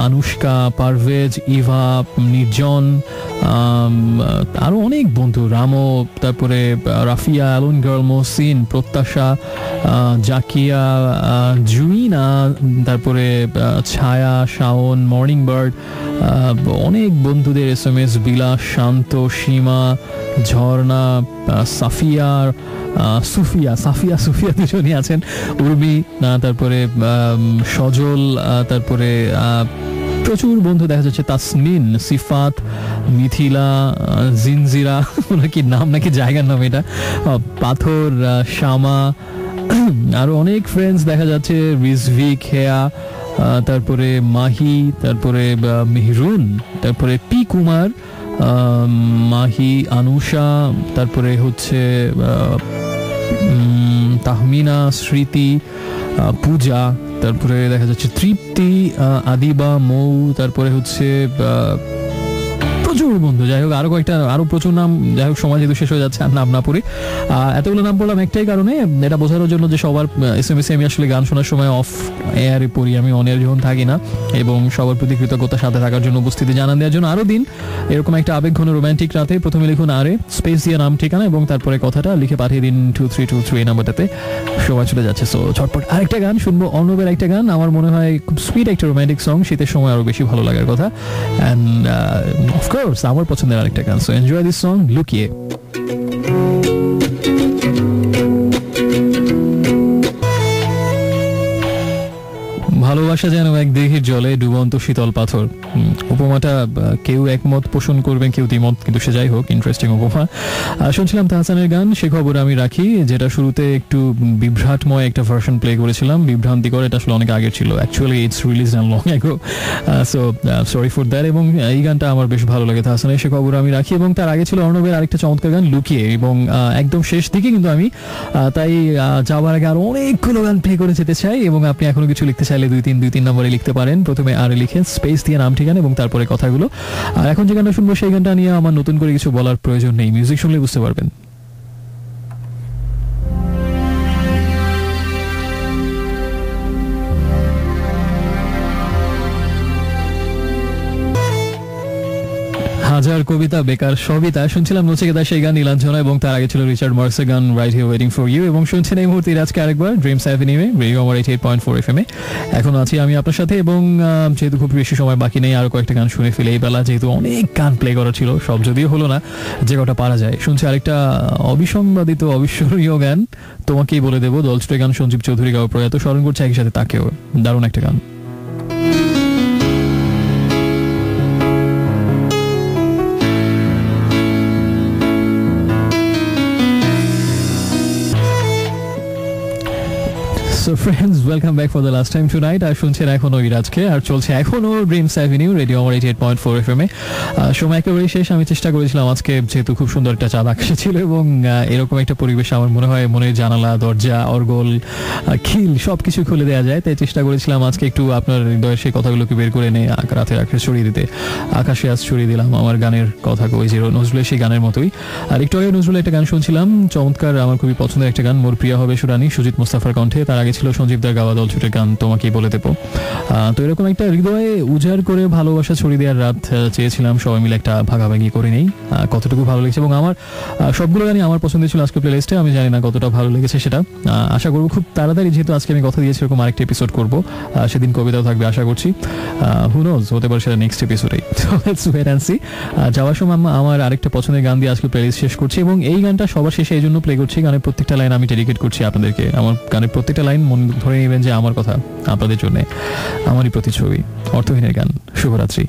আনুষ্কা, পারভেজ, ইভা, নির্জন, আরো অনেক বন্ধু, রামো, তারপরে রাফিয়া, অ্যালন গার্ল, মোহসিন, প্রত্যাশা, জাকিয়া, জুইনা, তারপরে ছায়া, শাওন, মর্নিং বার্ড, অনেক বন্ধুদের SMS, বিলাস, শান্ত, সীমা, ঝর্ণা, সাফিয়া, সুফিয়া দুজনই আছেন, উর্মি, তারপরে সজল, তারপরে প্রচুর বন্ধু দেখা যাচ্ছে, তাসনিন, সিফাত, মিথিলা, জিনজিরা, কি নাম নাকি জায়গার নাম এটা, পাথর, শ্যামা, আরো অনেক ফ্রেন্ডস দেখা যাচ্ছে, রিজভি, খেয়া, তারপরে মাহি, তারপরে মেহরুন, তারপরে পি কুমার, মাহি, আনুষা, তারপরে হচ্ছে তাহমিনা, স্মৃতি, পূজা, তারপরে দেখা যাচ্ছে তৃপ্তি, আদিবা, মৌ, তারপরে হচ্ছে প্রচুর বন্ধু, যাই হোক আরো প্রচুর নাম, যাই হোক সময় যেহেতু শেষ হয়ে যাচ্ছে আর নাম না পড়ি। এতগুলো নাম পড়লাম একটাই কারণে, এটা বোঝানোর জন্য যে সবার SMS আমি আসলে গান শোনার সময় অফ এয়ারে পড়ি, আমি অন এয়ার যখন থাকি না, এবং সবার প্রতি কৃতজ্ঞতার সাথে থাকার জন্য, উপস্থিতি জানান দেওয়ার জন্য। আরো দিন এরকম একটা আবেগঘন রোমান্টিক রাতে প্রথমে লিখুন আরে, স্পেস দিয়ে নাম ঠিকানা এবং তারপরে কথাটা লিখে পাঠিয়ে দিন 2323 এই নাম্বারটাতে। সময় চলে যাচ্ছে, সো ঝটপট আরেকটা গান শুনবো, অর্ণবের একটা গান। আমার মনে হয় খুব সুইট একটা রোমান্টিক সং, শীতের সময় আরো বেশি ভালো লাগার কথা, অ্যান্ড অফকোর্স আমার পছন্দের আরেকটা গান। সো এনজয় দিস সং, লুকিয়ে। ভালোবাসা যেন এক দেহের জলে ডুবন্ত শীতল পাথর। উপমাটা কেউ একমত পোষণ করবেন, কেউ দ্বিমত, কিন্তু সে যাই হোক, ইন্টারেস্টিং উপমা। শুনছিলাম তাহসানের গান সে খবর আমি রাখি, যেটা শুরুতে একটু বিভ্রাটময় একটা ভার্সন প্লে করেছিলাম, বিভ্রান্তিকর। এটা আসলে অনেক আগের ছিল, actually it's release and long ago, so sorry for that. এবং এই গানটা আমার বেশ ভালো লাগে, তাহসানের সে খবর আমি রাখি। এবং তার আগে ছিল অর্ণবের আরেকটা চমৎকার গান লুকিয়ে, এবং একদম শেষ দিকে কিন্তু আমি তাই যাওয়ার আগে আরো অনেকগুলো গান প্লে করে যেতে চাই। এবং আপনি এখনো কিছু লিখতে চাইলে 2-3 নম্বরে লিখতে পারেন, প্রথমে আরে লিখেন, স্পেস দিয়ে নাম ঠিকানা এবং তারপরে কথাগুলো। আর এখন যে গানটা শুনবো সেই গানটা নিয়ে আমার নতুন করে কিছু বলার প্রয়োজন নেই, মিউজিক শুনলে বুঝতে পারবেন। হাজার কবিতা বেকার সবিতা, শুনছিলাম নচিকেতা সেই গান নীলাঞ্জনা, এবং তার আগে ছিল রিচার্ড মার্কসের গান right here waiting for you. এবং শুনছেন এই মুহূর্তে আজকে আরেকবার ড্রিমস অ্যাভিনিউয়ে রেডিও আমার 88.4 FM এ এখন আছি আমি আপনার সাথে। এবং যেহেতু খুব বেশি সময় বাকি নেই, আরো কয়েকটা গান শুনে ফেলে এই বেলা, যেহেতু অনেক গান প্লে করা ছিল, সব যদিও হলো না, যে কটা পারা যায়। শুনছি আরেকটা অবিসংবাদিত অবিস্মরণীয় গান, তোমাকেই বলে দেবো, দলছুটের গান, সঞ্জীব চৌধুরী গাওয়া, প্রয়াত, স্মরণ করছে একই সাথে তাকেও। দারুণ একটা গান। So friends, welcome back for the last time tonight. আর শুনছেন এখনো ইরাজকে, আর চলছে এখনো dreams avenue radio Amar 88.4 FM এ। সময় একেবারে শেষ। আমি চেষ্টা করেছিলাম আজকে, যেহেতু খুব সুন্দর একটা চাঁদ আকাশে ছিল এবং এরকম একটা পরিবেশ আমার মনে হয় মনের জানালা, দরজা, অর্গল, খিল সবকিছু খুলে দেওয়া যায়, তাই চেষ্টা করেছিলাম আজকে একটু আপনার হৃদয়ের সেই কথাগুলোকে বের করে নিয়ে রাতে আকাশে ছড়িয়ে দিতে। আকাশে আজ ছড়িয়ে দিলাম আমার গানের কথা, ওই যে নজরুলের সেই গানের মতোই। আর একটু আগে নজরুলের একটা গান শুনছিলাম, চমৎকার, আমার খুবই পছন্দের একটা গান, মোর প্রিয়া হবে সুরানি, সুজিত মোস্তাফার কণ্ঠে। তার আগে ছিল সঞ্জীবদার গাওয়া দলছুটের গান তোমাকেই বলে দেবো। তো এরকম একটা হৃদয়ে উজাড় করে ভালোবাসা ছড়িয়ে দেওয়ার রাত চেয়েছিলাম, সবাই মিলে একটা ভাগাভাগি করে নেই। কতটুকু ভালো লেগেছে, এবং আমার সবগুলো গানই আমার পছন্দ ছিল আজকে প্লে লিস্টে। আমি জানি না কতটা ভালো লেগেছে সেটা, আশা করবো খুব তাড়াতাড়ি, যেহেতু আজকে আমি কথা দিয়েছি এরকম আরেকটা এপিসোড করবো, সেদিন কবিতাও থাকবে আশা করছি। হু নোজ, হতে পারে সেটা নেক্সট এপিসোডেই। Let's wait and see. যাওয়ার সময় আমার আরেকটা পছন্দের গান দিয়ে আজকে প্লে লিস্ট শেষ করছি, এবং এই গানটা সবার শেষে এই জন্য প্লে করছি, গানের প্রত্যেকটা লাইন আমি ডেডিকেট করছি আপনাদেরকে। আমার গানের প্রত্যেকটা লাইন মনে ধরে নেবেন যে আমার কথা, আপনাদের জন্য, আমারই প্রতিচ্ছবি। অর্থহীনের গান। শুভরাত্রি।